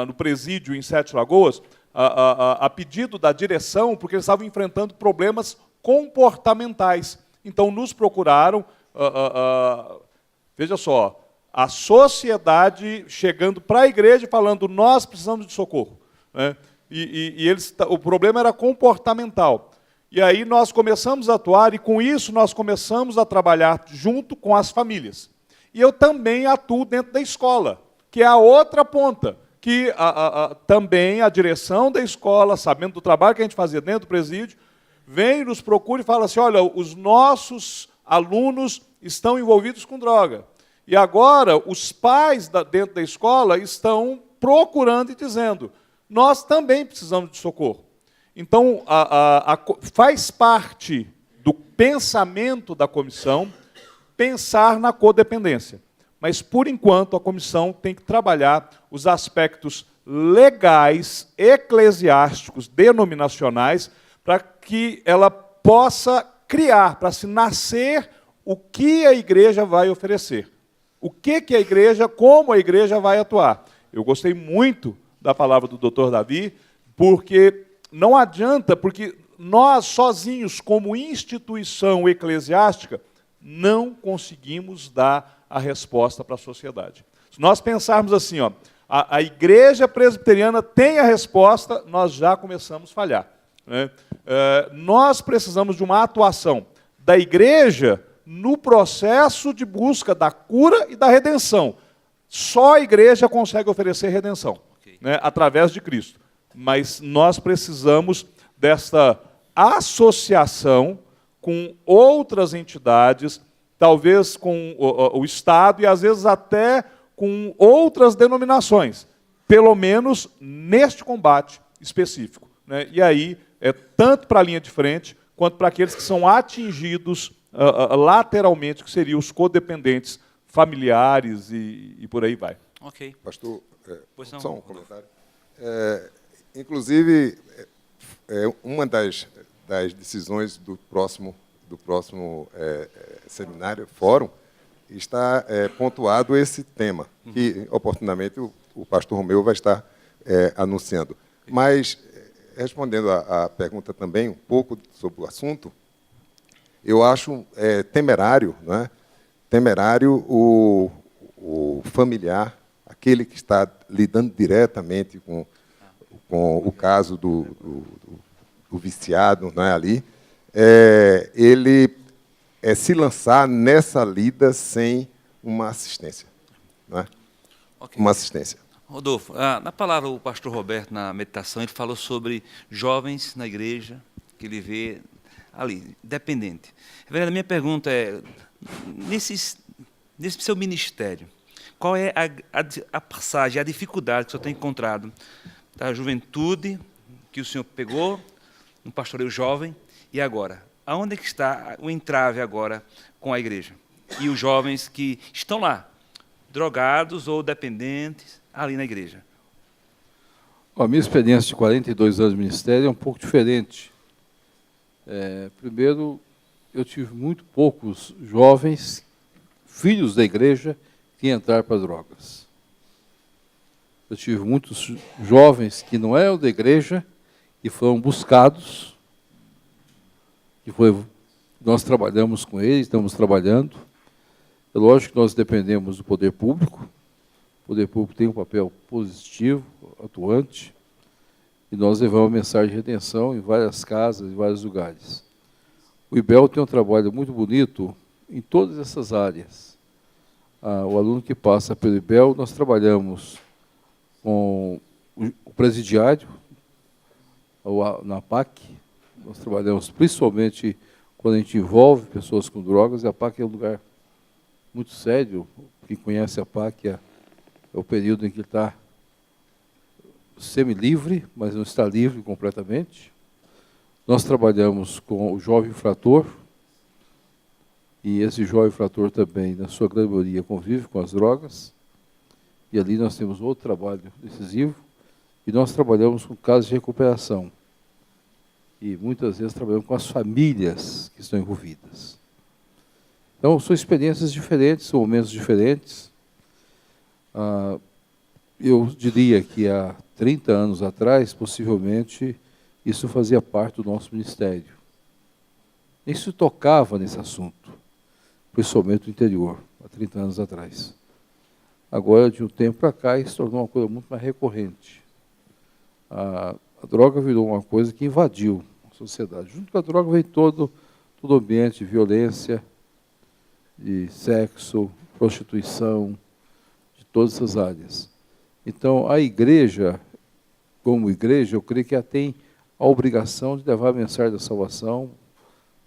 no presídio em Sete Lagoas a pedido da direção, porque eles estavam enfrentando problemas comportamentais. Então, nos procuraram, veja só, a sociedade chegando para a igreja e falando, nós precisamos de socorro. Né? O problema era comportamental. E aí nós começamos a atuar, e com isso nós começamos a trabalhar junto com as famílias. E eu também atuo dentro da escola, que é a outra ponta, que também a direção da escola, sabendo do trabalho que a gente fazia dentro do presídio, vem, nos procura e fala assim, olha, os nossos alunos estão envolvidos com droga. E agora os pais dentro da escola estão procurando e dizendo, nós também precisamos de socorro. Então, faz parte do pensamento da comissão pensar na codependência. Mas, por enquanto, a comissão tem que trabalhar os aspectos legais, eclesiásticos, denominacionais, para que ela possa criar, para se nascer o que a igreja vai oferecer. O que a igreja, como a igreja vai atuar. Eu gostei muito da palavra do Dr. Davi, porque não adianta, porque nós, sozinhos, como instituição eclesiástica, não conseguimos dar a resposta para a sociedade. Se nós pensarmos assim, ó, a igreja presbiteriana tem a resposta, nós já começamos a falhar, né? Nós precisamos de uma atuação da igreja no processo de busca da cura e da redenção. Só a igreja consegue oferecer redenção, né, através de Cristo. Mas nós precisamos desta associação com outras entidades, talvez com o Estado e, às vezes, até com outras denominações, pelo menos neste combate específico, né? E aí, tanto para a linha de frente, quanto para aqueles que são atingidos lateralmente, que seriam os codependentes familiares e por aí vai. Ok. Pastor, Pois não, só um comentário. Inclusive, uma das decisões do próximo seminário, fórum, está pontuado esse tema, que oportunamente o pastor Romeu vai estar anunciando. Mas, respondendo à pergunta também, um pouco sobre o assunto, eu acho temerário, né? Temerário o familiar, aquele que está lidando diretamente com o caso do viciado, não é, ali, ele se lançar nessa lida sem uma assistência, não é? Ok. Uma assistência. Rodolfo, na palavra o pastor Roberto, na meditação, ele falou sobre jovens na igreja, que ele vê ali, dependente. Reverendo, a minha pergunta é, nesse seu ministério, qual é a passagem, a dificuldade que o senhor tem encontrado da juventude que o senhor pegou no pastoreio jovem e agora? Aonde é que está o entrave agora com a igreja? E os jovens que estão lá, drogados ou dependentes, ali na igreja? A minha experiência de 42 anos de ministério é um pouco diferente. Primeiro, eu tive muito poucos jovens, filhos da igreja, que entraram para drogas. Eu tive muitos jovens que não eram da igreja e foram buscados, nós trabalhamos com eles, estamos trabalhando. É lógico que nós dependemos do poder público. O poder público tem um papel positivo, atuante, e nós levamos a mensagem de redenção em várias casas, em vários lugares. O IBEL tem um trabalho muito bonito em todas essas áreas. O aluno que passa pelo IBEL, nós trabalhamos com o presidiário, na PAC, nós trabalhamos principalmente quando a gente envolve pessoas com drogas, e a PAC é um lugar muito sério. Quem conhece a PAC é o período em que ele está semi-livre, mas não está livre completamente. Nós trabalhamos com o jovem infrator, e esse jovem infrator também, na sua grande maioria, convive com as drogas, e ali nós temos outro trabalho decisivo, e nós trabalhamos com casos de recuperação. E muitas vezes trabalhamos com as famílias que estão envolvidas. Então, são experiências diferentes, são momentos diferentes. Eu diria que há 30 anos atrás, possivelmente, isso fazia parte do nosso ministério. Nem se tocava nesse assunto, principalmente no interior, há 30 anos atrás. Agora, de um tempo para cá, isso se tornou uma coisa muito mais recorrente. A droga virou uma coisa que invadiu a sociedade. Junto com a droga vem todo o ambiente de violência, de sexo, prostituição, de todas essas áreas. Então, a igreja, como igreja, eu creio que ela tem a obrigação de levar a mensagem da salvação,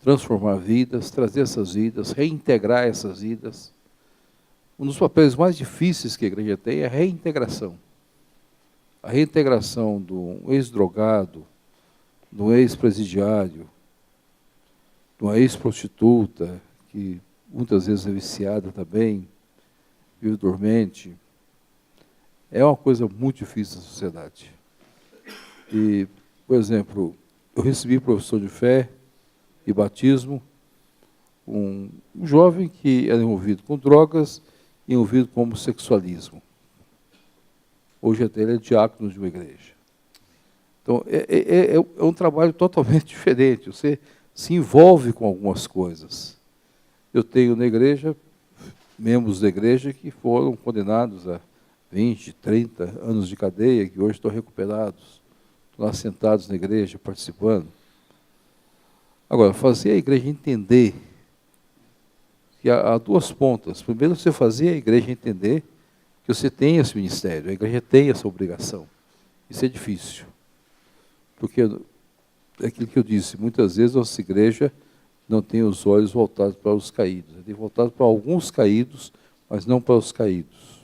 transformar vidas, trazer essas vidas, reintegrar essas vidas. Um dos papéis mais difíceis que a igreja tem é a reintegração. A reintegração do ex-drogado, do ex-presidiário, de uma ex-prostituta, que muitas vezes é viciada também, vive dormente, é uma coisa muito difícil na sociedade. E, por exemplo, eu recebi profissão de fé e batismo, um jovem que era envolvido com drogas e envolvido com homossexualismo. Hoje até ele é diácono de uma igreja. Então, é um trabalho totalmente diferente. Você se envolve com algumas coisas. Eu tenho na igreja membros da igreja que foram condenados a 20, 30 anos de cadeia, que hoje estão recuperados, estão lá sentados na igreja, participando. Agora, fazer a igreja entender que há duas pontas. Primeiro, você fazer a igreja entender que você tem esse ministério, a igreja tem essa obrigação. Isso é difícil. Porque é aquilo que eu disse, muitas vezes a nossa igreja não tem os olhos voltados para os caídos. Tem voltado para alguns caídos, mas não para os caídos.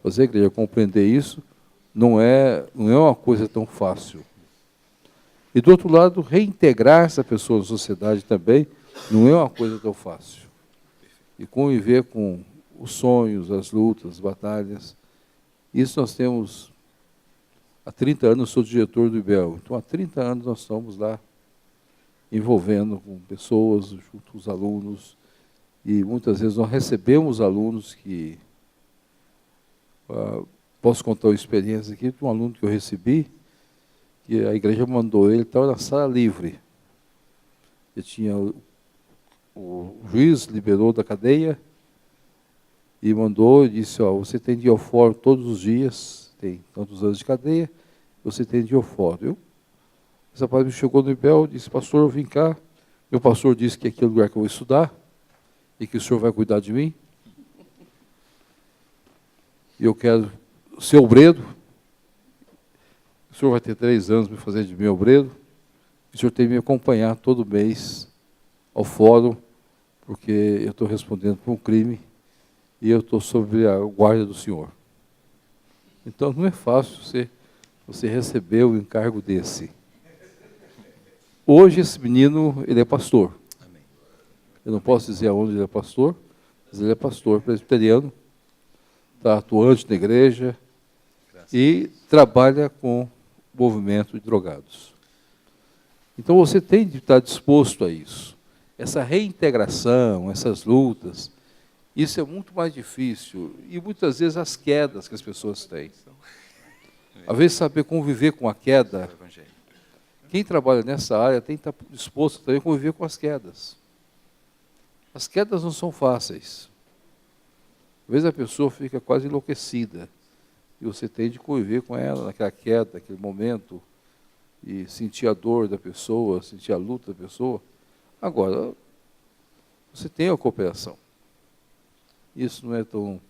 Fazer a igreja compreender isso não é uma coisa tão fácil. E, do outro lado, reintegrar essa pessoa na sociedade também não é uma coisa tão fácil. E conviver com os sonhos, as lutas, as batalhas. Isso nós temos... Há 30 anos eu sou diretor do IBEL. Então, há 30 anos nós estamos lá envolvendo com pessoas, junto com os alunos. E, muitas vezes, nós recebemos alunos que... posso contar uma experiência aqui de um aluno que eu recebi, que a igreja mandou ele, estava na sala livre. Ele tinha... O juiz liberou da cadeia e mandou e disse, você tem diofório todos os dias, tem tantos anos de cadeia, você tem diofório. Esse rapaz me chegou no IBEL e disse, pastor, eu vim cá, meu pastor disse que aqui é o lugar que eu vou estudar e que o senhor vai cuidar de mim. E eu quero ser obreiro. O senhor vai ter 3 anos para fazer de mim obreiro. O senhor tem que me acompanhar todo mês ao fórum, porque eu estou respondendo por um crime e eu estou sob a guarda do senhor. Então, não é fácil você receber um encargo desse. Hoje, esse menino, ele é pastor. Eu não posso dizer aonde ele é pastor, mas ele é pastor presbiteriano, está atuante na igreja e trabalha com o movimento de drogados. Então, você tem de estar disposto a isso. Essa reintegração, essas lutas, isso é muito mais difícil. E, muitas vezes, as quedas que as pessoas têm. Às vezes, saber conviver com a queda. Quem trabalha nessa área tem que estar disposto também a conviver com as quedas. As quedas não são fáceis. Às vezes, a pessoa fica quase enlouquecida. E você tem de conviver com ela naquela queda, naquele momento, e sentir a dor da pessoa, sentir a luta da pessoa. Agora, você tem a cooperação. Isso não é tão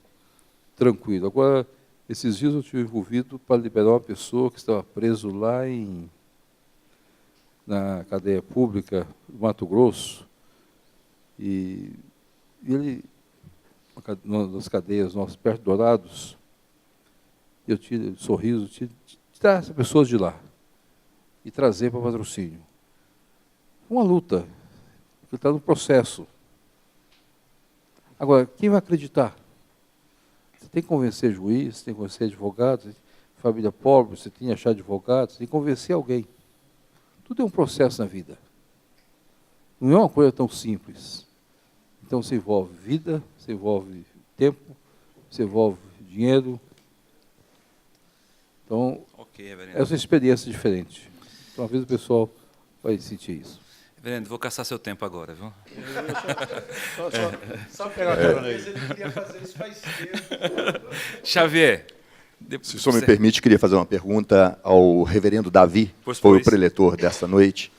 tranquilo. Agora, esses dias eu estive envolvido para liberar uma pessoa que estava preso lá na cadeia pública do Mato Grosso. E ele, uma das cadeias nossas, perto de Dourados, eu tive um sorriso, de tirar essa pessoa de lá e trazer para patrocínio. Uma luta, porque ele está no processo. Agora, quem vai acreditar? Você tem que convencer juiz, você tem que convencer advogado, família pobre, você tem que achar advogado, você tem que convencer alguém. Tudo é um processo na vida. Não é uma coisa tão simples. Então, você envolve vida, você envolve tempo, você envolve dinheiro. Então, essa experiência é diferente. Então, às vezes o pessoal vai sentir isso. Reverendo, vou caçar seu tempo agora, viu? Só pegar a carona aí. Ele queria fazer isso faz tempo. Xavier. Se o senhor me permite, queria fazer uma pergunta ao reverendo Davi, que foi o preletor desta noite.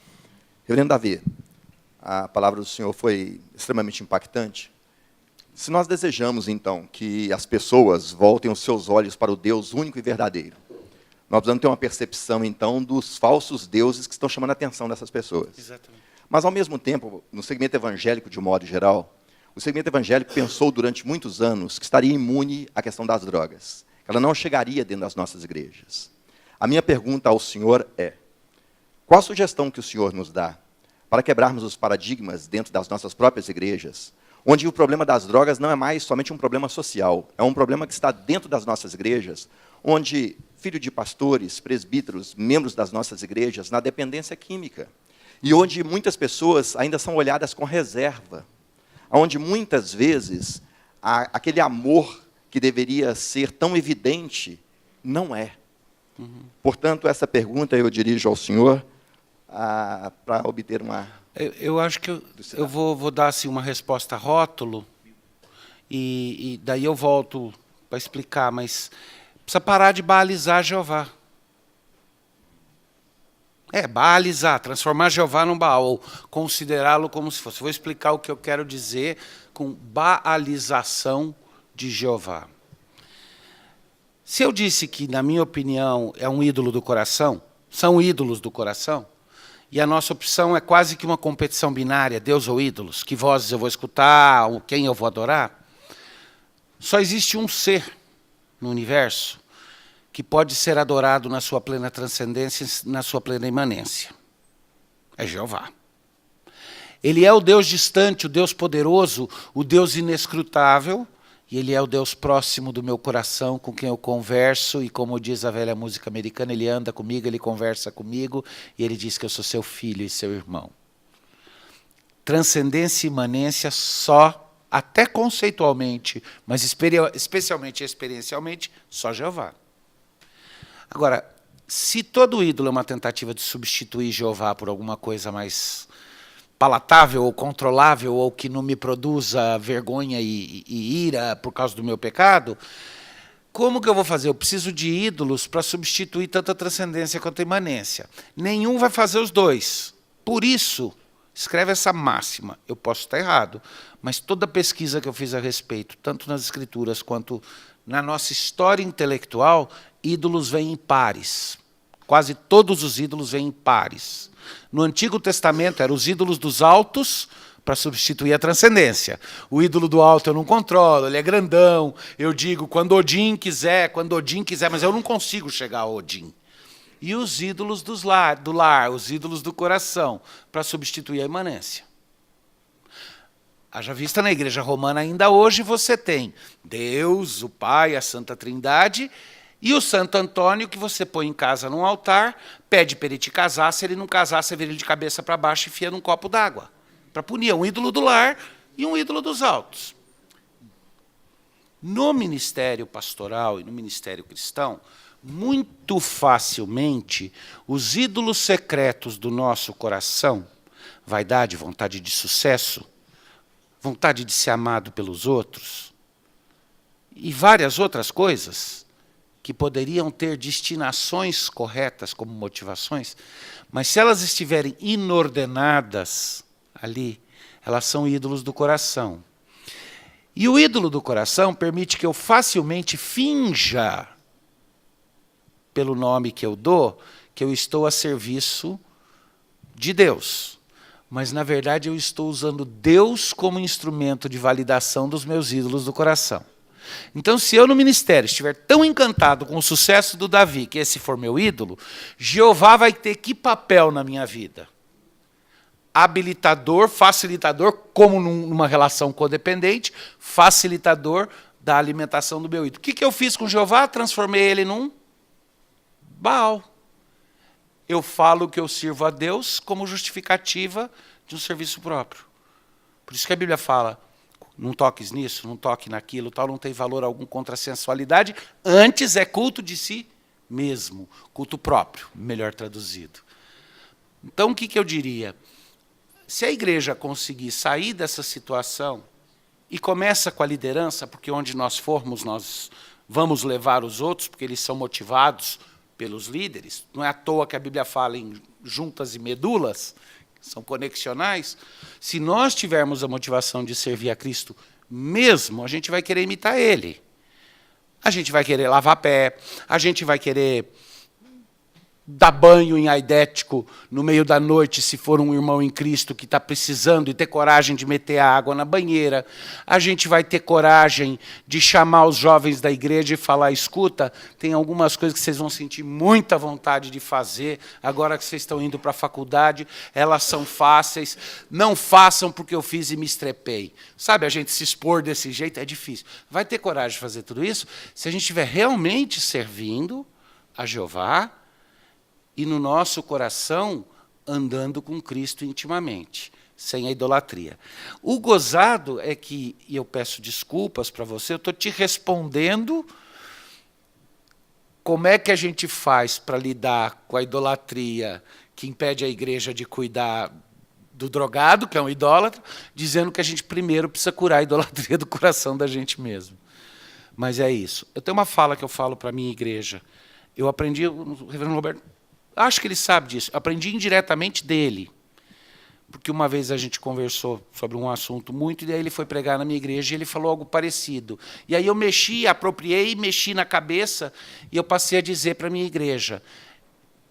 Reverendo Davi, a palavra do senhor foi extremamente impactante. Se nós desejamos, então, que as pessoas voltem os seus olhos para o Deus único e verdadeiro, nós precisamos ter uma percepção, então, dos falsos deuses que estão chamando a atenção dessas pessoas. Exatamente. Mas, ao mesmo tempo, no segmento evangélico, de um modo geral, o segmento evangélico pensou durante muitos anos que estaria imune à questão das drogas. Ela não chegaria dentro das nossas igrejas. A minha pergunta ao senhor é, qual a sugestão que o senhor nos dá para quebrarmos os paradigmas dentro das nossas próprias igrejas, onde o problema das drogas não é mais somente um problema social, é um problema que está dentro das nossas igrejas, onde filho de pastores, presbíteros, membros das nossas igrejas, na dependência química, e onde muitas pessoas ainda são olhadas com reserva, onde muitas vezes aquele amor que deveria ser tão evidente, não é. Portanto, essa pergunta eu dirijo ao senhor para obter uma... Eu acho que eu vou dar assim, uma resposta rótulo, e daí eu volto para explicar, mas precisa parar de baalizar Jeová. Baalizar, transformar Jeová num Baal, ou considerá-lo como se fosse. Vou explicar o que eu quero dizer com baalização de Jeová. Se eu disse que, na minha opinião, é um ídolo do coração, são ídolos do coração, e a nossa opção é quase que uma competição binária, Deus ou ídolos, que vozes eu vou escutar, ou quem eu vou adorar, só existe um ser no universo que pode ser adorado na sua plena transcendência, na sua plena imanência. É Jeová. Ele é o Deus distante, o Deus poderoso, o Deus inescrutável, e Ele é o Deus próximo do meu coração, com quem eu converso, e como diz a velha música americana, Ele anda comigo, Ele conversa comigo, e Ele diz que eu sou seu filho e seu irmão. Transcendência e imanência só, até conceitualmente, mas especialmente e experiencialmente, só Jeová. Agora, se todo ídolo é uma tentativa de substituir Jeová por alguma coisa mais palatável ou controlável, ou que não me produza vergonha e ira por causa do meu pecado, como que eu vou fazer? Eu preciso de ídolos para substituir tanto a transcendência quanto a imanência. Nenhum vai fazer os dois. Por isso, escreve essa máxima. Eu posso estar errado, mas toda pesquisa que eu fiz a respeito, tanto nas Escrituras quanto na nossa história intelectual, ídolos vêm em pares. Quase todos os ídolos vêm em pares. No Antigo Testamento, eram os ídolos dos altos para substituir a transcendência. O ídolo do alto eu não controlo, ele é grandão. Eu digo, quando Odin quiser, mas eu não consigo chegar a Odin. E os ídolos do lar, os ídolos do coração, para substituir a imanência. Haja vista na Igreja Romana, ainda hoje você tem Deus, o Pai, a Santa Trindade, e o Santo Antônio, que você põe em casa num altar, pede para ele te casar, se ele não casar, você vira ele de cabeça para baixo e enfia num copo d'água. Para punir um ídolo do lar e um ídolo dos altos. No ministério pastoral e no ministério cristão, muito facilmente, os ídolos secretos do nosso coração, vaidade, vontade de sucesso, vontade de ser amado pelos outros, e várias outras coisas, que poderiam ter destinações corretas como motivações, mas se elas estiverem inordenadas ali, elas são ídolos do coração. E o ídolo do coração permite que eu facilmente finja, pelo nome que eu dou, que eu estou a serviço de Deus. Mas, na verdade, eu estou usando Deus como instrumento de validação dos meus ídolos do coração. Então, se eu no ministério estiver tão encantado com o sucesso do Davi, que esse for meu ídolo, Jeová vai ter que papel na minha vida? Habilitador, facilitador, como numa relação codependente, facilitador da alimentação do meu ídolo. O que eu fiz com Jeová? Transformei ele num Baal. Eu falo que eu sirvo a Deus como justificativa de um serviço próprio. Por isso que a Bíblia fala, não toques nisso, não toque naquilo, tal, não tem valor algum contra a sensualidade, antes é culto de si mesmo, culto próprio, melhor traduzido. Então, o que eu diria? Se a igreja conseguir sair dessa situação, e começa com a liderança, porque onde nós formos, nós vamos levar os outros, porque eles são motivados pelos líderes, não é à toa que a Bíblia fala em juntas e medulas, são conexionais. Se nós tivermos a motivação de servir a Cristo mesmo, a gente vai querer imitar Ele. A gente vai querer lavar pé, a gente vai querer dar banho em aidético no meio da noite, se for um irmão em Cristo que está precisando, e ter coragem de meter a água na banheira. A gente vai ter coragem de chamar os jovens da igreja e falar, escuta, tem algumas coisas que vocês vão sentir muita vontade de fazer, agora que vocês estão indo para a faculdade, elas são fáceis, não façam porque eu fiz e me estrepei. Sabe, a gente se expor desse jeito é difícil. Vai ter coragem de fazer tudo isso se a gente estiver realmente servindo a Jeová, e no nosso coração, andando com Cristo intimamente, sem a idolatria. O gozado é que, e eu peço desculpas para você, eu estou te respondendo como é que a gente faz para lidar com a idolatria que impede a igreja de cuidar do drogado, que é um idólatra, dizendo que a gente primeiro precisa curar a idolatria do coração da gente mesmo. Mas é isso. Eu tenho uma fala que eu falo para a minha igreja. Eu aprendi, o reverendo Roberto, acho que ele sabe disso, aprendi indiretamente dele. Porque uma vez a gente conversou sobre um assunto muito, e daí ele foi pregar na minha igreja e ele falou algo parecido. E aí eu apropriei, mexi na cabeça, e eu passei a dizer para a minha igreja,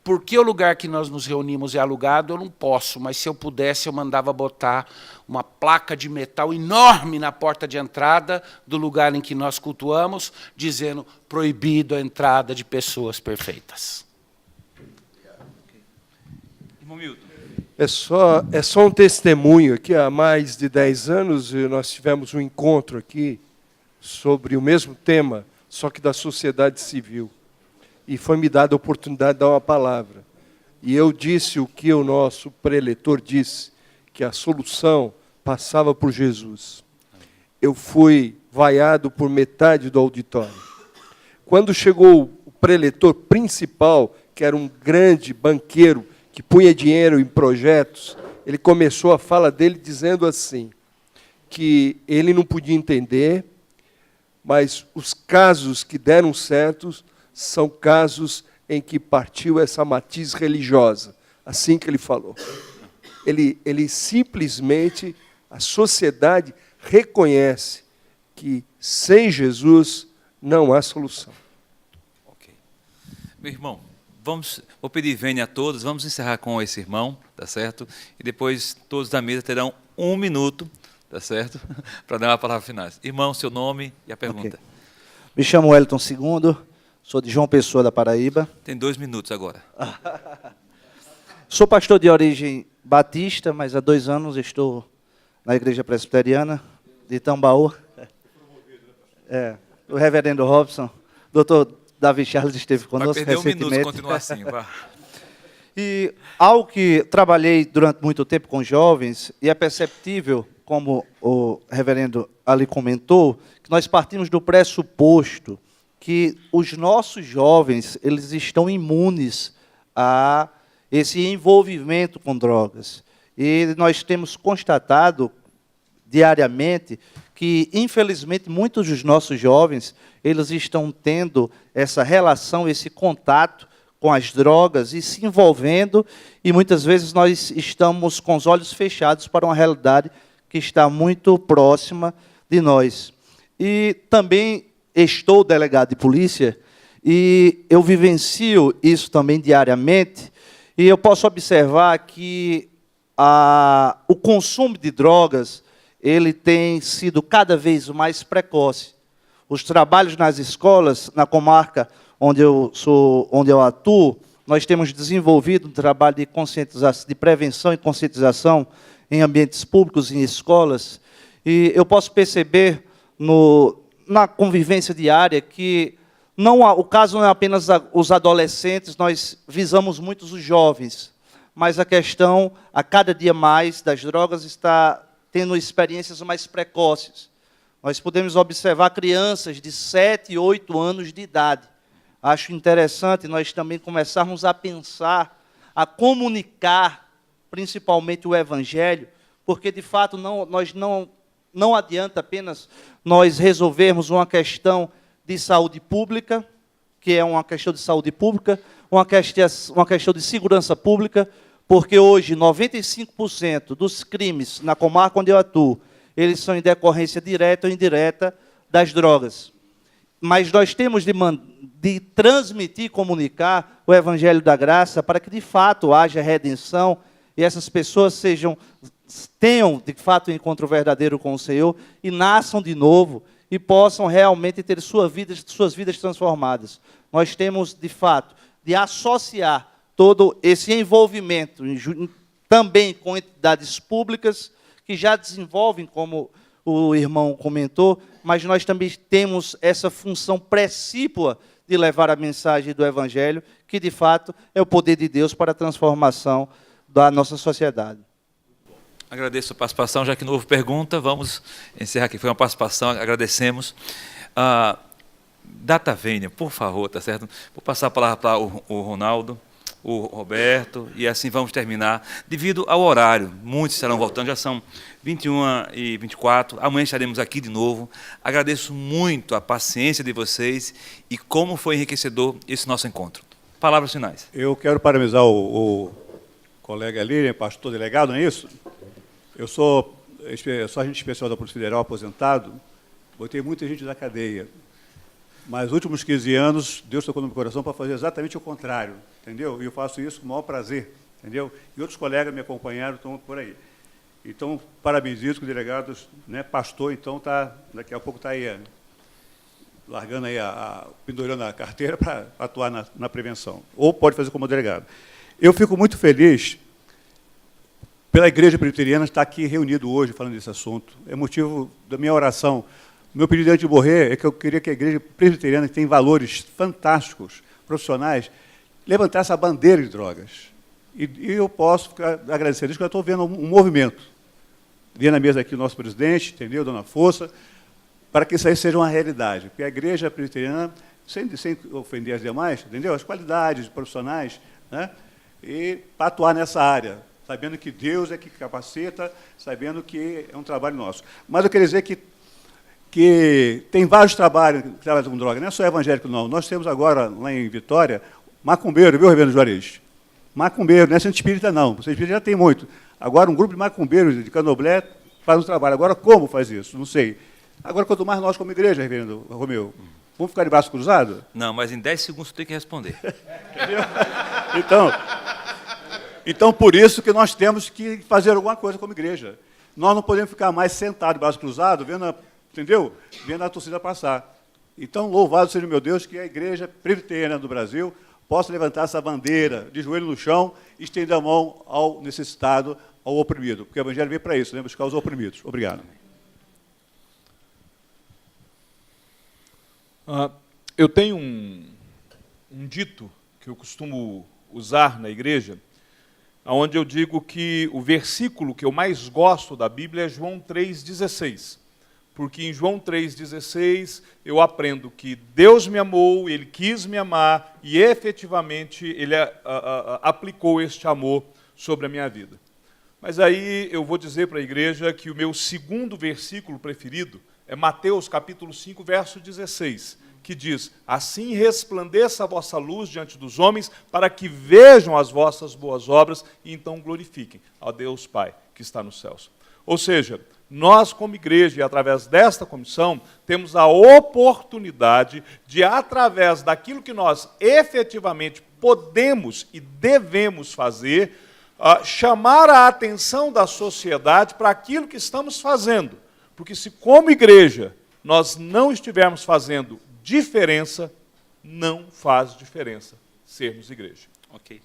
porque o lugar que nós nos reunimos é alugado, eu não posso, mas se eu pudesse, eu mandava botar uma placa de metal enorme na porta de entrada do lugar em que nós cultuamos, dizendo, proibido a entrada de pessoas perfeitas. Irmão Milton. É só um testemunho que há mais de 10 anos nós tivemos um encontro aqui sobre o mesmo tema, só que da sociedade civil. E foi me dada a oportunidade de dar uma palavra. E eu disse o que o nosso preletor disse, que a solução passava por Jesus. Eu fui vaiado por metade do auditório. Quando chegou o preletor principal, que era um grande banqueiro, que punha dinheiro em projetos, ele começou a fala dele dizendo assim, que ele não podia entender, mas os casos que deram certos são casos em que partiu essa matiz religiosa, assim que ele falou. Ele simplesmente, a sociedade reconhece que sem Jesus não há solução. Ok. Meu irmão, vou pedir vênia a todos, vamos encerrar com esse irmão, tá certo? E depois todos da mesa terão 1 minuto, tá certo? Para dar uma palavra final. Irmão, seu nome e a pergunta. Okay. Me chamo Wellington II, sou de João Pessoa, da Paraíba. Tem 2 minutos agora. Sou pastor de origem batista, mas há 2 anos estou na Igreja Presbiteriana de Tambaú. O reverendo Robson, doutor Davi Charles esteve conosco recentemente. Vai perder 1 minuto se continuar assim. Vá. E algo que trabalhei durante muito tempo com jovens, e é perceptível, como o reverendo ali comentou, que nós partimos do pressuposto que os nossos jovens eles estão imunes a esse envolvimento com drogas. E nós temos constatado diariamente que, infelizmente, muitos dos nossos jovens eles estão tendo essa relação, esse contato com as drogas e se envolvendo, e muitas vezes nós estamos com os olhos fechados para uma realidade que está muito próxima de nós. E também estou delegado de polícia e eu vivencio isso também diariamente, e eu posso observar que o consumo de drogas ele tem sido cada vez mais precoce. Os trabalhos nas escolas, na comarca onde eu atuo, nós temos desenvolvido um trabalho de conscientização, de prevenção e conscientização em ambientes públicos, em escolas, e eu posso perceber na convivência diária que o caso não é apenas os adolescentes, nós visamos muitos os jovens, mas a questão, a cada dia mais, das drogas está tendo experiências mais precoces. Nós podemos observar crianças de 7 e 8 anos de idade. Acho interessante nós também começarmos a pensar, a comunicar, principalmente o Evangelho, porque, de fato, não adianta apenas nós resolvermos uma questão de saúde pública, que é uma questão de saúde pública, uma questão de segurança pública, porque hoje 95% dos crimes na comarca onde eu atuo, eles são em decorrência direta ou indireta das drogas. Mas nós temos de transmitir, comunicar o Evangelho da Graça para que, de fato, haja redenção e essas pessoas tenham, de fato, um encontro verdadeiro com o Senhor e nasçam de novo e possam realmente ter suas vidas transformadas. Nós temos, de fato, de associar todo esse envolvimento também com entidades públicas que já desenvolvem, como o irmão comentou, mas nós também temos essa função precípua de levar a mensagem do Evangelho, que, de fato, é o poder de Deus para a transformação da nossa sociedade. Agradeço a participação, já que não houve pergunta, vamos encerrar aqui. Foi uma participação, agradecemos. data vênia, por favor, tá certo? Vou passar a palavra para o Ronaldo, o Roberto, e assim vamos terminar. Devido ao horário, muitos estarão voltando, já são 21h24, amanhã estaremos aqui de novo. Agradeço muito a paciência de vocês e como foi enriquecedor esse nosso encontro. Palavras finais. Eu quero parabenizar o colega ali, pastor delegado, não é isso? Eu sou agente especial da Polícia Federal, aposentado, botei muita gente da cadeia. Mas nos últimos 15 anos, Deus tocou no meu coração para fazer exatamente o contrário, entendeu? E eu faço isso com o maior prazer, entendeu? E outros colegas me acompanharam, estão por aí. Então, parabéns isso, que o delegado, né, pastor, então, daqui a pouco está aí, largando aí, pendurando a carteira para atuar na prevenção. Ou pode fazer como delegado. Eu fico muito feliz pela Igreja Presbiteriana estar aqui reunido hoje falando desse assunto. É motivo da minha oração. Meu pedido antes de morrer é que eu queria que a Igreja Presbiteriana, que tem valores fantásticos, profissionais, levantasse a bandeira de drogas. E eu posso ficar agradecendo isso, porque eu estou vendo um movimento. Vi na mesa aqui o nosso presidente, entendeu, dona Força, para que isso aí seja uma realidade. Porque a Igreja Presbiteriana, sem ofender as demais, entendeu, as qualidades profissionais, né, e para atuar nessa área, sabendo que Deus é que capacita, sabendo que é um trabalho nosso. Mas eu queria dizer que tem vários trabalhos que trabalham com droga, não é só evangélico, não. Nós temos agora, lá em Vitória, macumbeiro, viu, Reverendo Juarez? Macumbeiro, não é centro espírita, não. O centro espírita já tem muito. Agora, um grupo de macumbeiros de Candomblé faz um trabalho. Agora, como faz isso? Não sei. Agora, quanto mais nós como igreja, Reverendo Romeu, vamos ficar de braço cruzado? Não, mas em 10 segundos tu tem que responder. Entendeu? Então, por isso que nós temos que fazer alguma coisa como igreja. Nós não podemos ficar mais sentados, braço cruzado, vendo a torcida passar. Então, louvado seja o meu Deus, que a Igreja Presbiteriana do Brasil possa levantar essa bandeira de joelho no chão e estender a mão ao necessitado, ao oprimido. Porque o Evangelho veio para isso, né? Buscar os oprimidos. Obrigado. Eu tenho um dito que eu costumo usar na igreja, onde eu digo que o versículo que eu mais gosto da Bíblia é João 3,16. Porque em João 3,16 eu aprendo que Deus me amou, Ele quis me amar e efetivamente Ele aplicou este amor sobre a minha vida. Mas aí eu vou dizer para a igreja que o meu segundo versículo preferido é Mateus capítulo 5, verso 16, que diz: assim resplandeça a vossa luz diante dos homens, para que vejam as vossas boas obras e então glorifiquem a Deus Pai que está nos céus. Ou seja, nós, como igreja, e através desta comissão, temos a oportunidade de, através daquilo que nós efetivamente podemos e devemos fazer, chamar a atenção da sociedade para aquilo que estamos fazendo. Porque se, como igreja, nós não estivermos fazendo diferença, não faz diferença sermos igreja. Ok.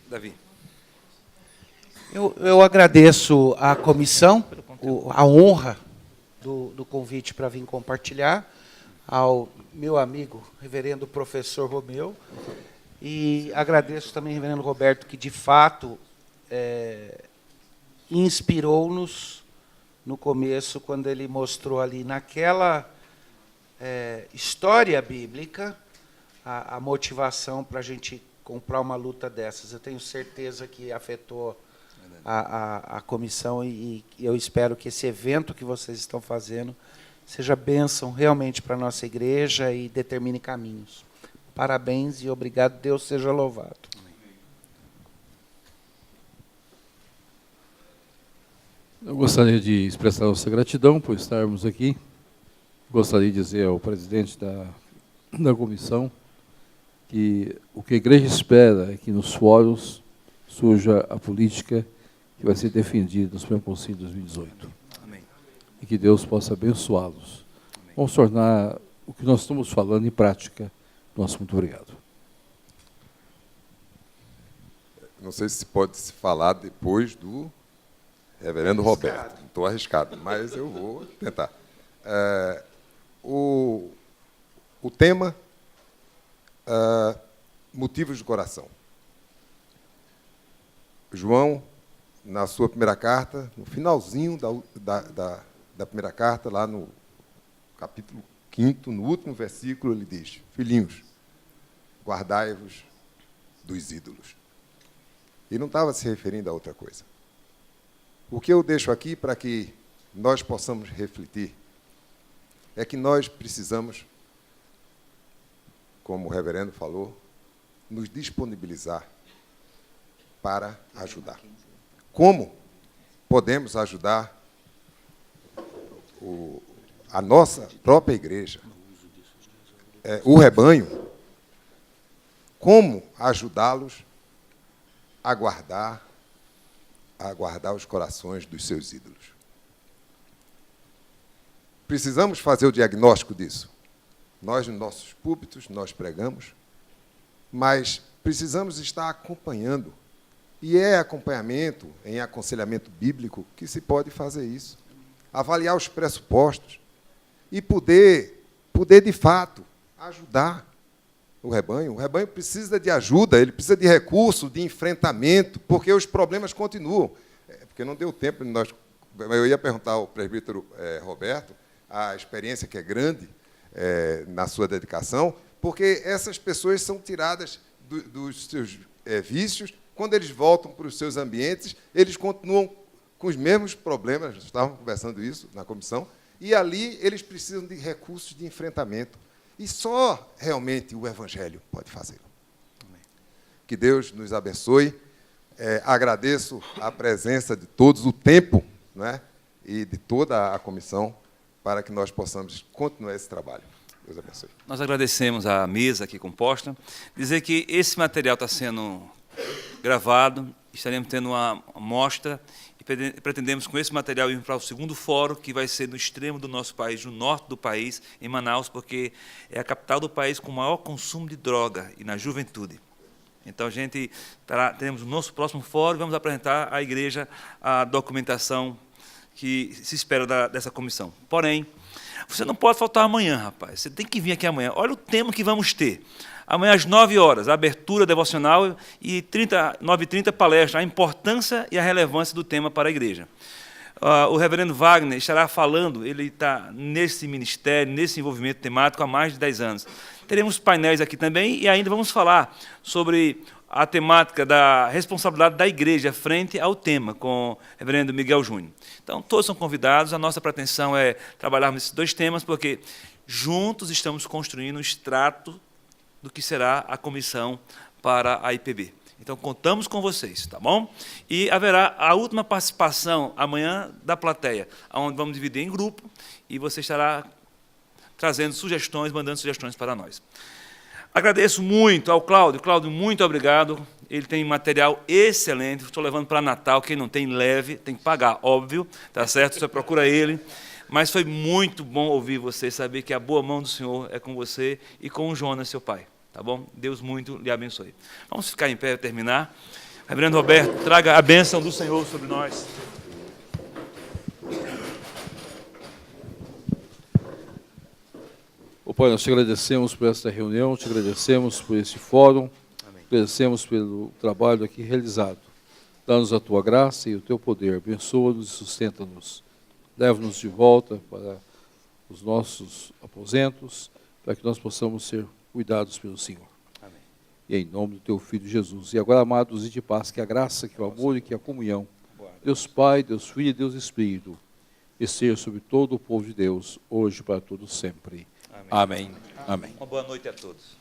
Davi. Eu agradeço à comissão, a honra do convite para vir compartilhar, ao meu amigo, reverendo professor Romeu, e agradeço também ao reverendo Roberto, que de fato inspirou-nos no começo, quando ele mostrou ali naquela história bíblica a motivação para a gente comprar uma luta dessas. Eu tenho certeza que afetou a comissão e eu espero que esse evento que vocês estão fazendo seja bênção realmente para a nossa igreja e determine caminhos. Parabéns e obrigado, Deus seja louvado. Eu gostaria de expressar nossa gratidão por estarmos aqui. Gostaria de dizer ao presidente da comissão que o que a igreja espera é que nos fóruns surja a política que vai ser defendida no Supremo Conselho de 2018. Amém. E que Deus possa abençoá-los. Vamos tornar o que nós estamos falando em prática. Nosso muito obrigado. Não sei se pode se falar depois do reverendo Roberto. Estou arriscado, mas eu vou tentar. O tema, motivos do coração. João, na sua primeira carta, no finalzinho da primeira carta, lá no capítulo 5º, no último versículo, ele diz: filhinhos, guardai-vos dos ídolos. E não estava se referindo a outra coisa. O que eu deixo aqui para que nós possamos refletir é que nós precisamos, como o reverendo falou, nos disponibilizar para ajudar. Como podemos ajudar a nossa própria igreja, o rebanho? Como ajudá-los a guardar os corações dos seus ídolos? Precisamos fazer o diagnóstico disso. Nós, nos nossos púlpitos, nós pregamos, mas precisamos estar acompanhando. E é acompanhamento, em aconselhamento bíblico, que se pode fazer isso. Avaliar os pressupostos e poder de fato, ajudar o rebanho. O rebanho precisa de ajuda, ele precisa de recurso, de enfrentamento, porque os problemas continuam. Porque não deu tempo de nós... Eu ia perguntar ao presbítero Roberto a experiência que é grande na sua dedicação, porque essas pessoas são tiradas dos seus vícios. Quando eles voltam para os seus ambientes, eles continuam com os mesmos problemas, nós estávamos conversando isso na comissão, e ali eles precisam de recursos de enfrentamento. E só realmente o Evangelho pode fazê-lo. Que Deus nos abençoe. Agradeço a presença de todos, o tempo, né, e de toda a comissão, para que nós possamos continuar esse trabalho. Deus abençoe. Nós agradecemos a mesa aqui composta. Dizer que esse material está sendo gravado, estaremos tendo uma mostra e pretendemos, com esse material, ir para o segundo fórum, que vai ser no extremo do nosso país, no norte do país, em Manaus, porque é a capital do país com o maior consumo de droga e na juventude. Então, a gente teremos o nosso próximo fórum, vamos apresentar à igreja a documentação que se espera dessa comissão. Porém, você não pode faltar amanhã, rapaz. Você tem que vir aqui amanhã. Olha o tema que vamos ter. Amanhã, às 9 horas, a abertura devocional e 9h30, palestra, a importância e a relevância do tema para a igreja. O reverendo Wagner estará falando, ele está nesse ministério, nesse envolvimento temático há mais de 10 anos. Teremos painéis aqui também e ainda vamos falar sobre a temática da responsabilidade da igreja frente ao tema, com o reverendo Miguel Júnior. Então, todos são convidados. A nossa pretensão é trabalharmos esses dois temas, porque juntos estamos construindo um extrato do que será a comissão para a IPB. Então, contamos com vocês, tá bom? E haverá a última participação amanhã da plateia, onde vamos dividir em grupo, e você estará trazendo sugestões, mandando sugestões para nós. Agradeço muito ao Cláudio. Cláudio, muito obrigado. Ele tem material excelente. Estou levando para Natal. Quem não tem, leve. Tem que pagar, óbvio. Tá certo? Você procura ele. Mas foi muito bom ouvir você, saber que a boa mão do Senhor é com você e com o Jonas, seu pai. Tá bom? Deus muito lhe abençoe. Vamos ficar em pé para terminar. Reverendo Roberto, traga a bênção do Senhor sobre nós. Pai, nós te agradecemos por esta reunião, te agradecemos por este fórum, Amém. Agradecemos pelo trabalho aqui realizado. Dá-nos a tua graça e o teu poder, abençoa-nos e sustenta-nos. Leva-nos de volta para os nossos aposentos, para que nós possamos ser cuidados pelo Senhor. Amém. E em nome do teu Filho Jesus. E agora, amados, e de paz, que a graça, que o amor e que a comunhão, Deus Pai, Deus Filho e Deus Espírito, esteja sobre todo o povo de Deus, hoje e para todos sempre. Amém. Amém. Amém. Uma boa noite a todos.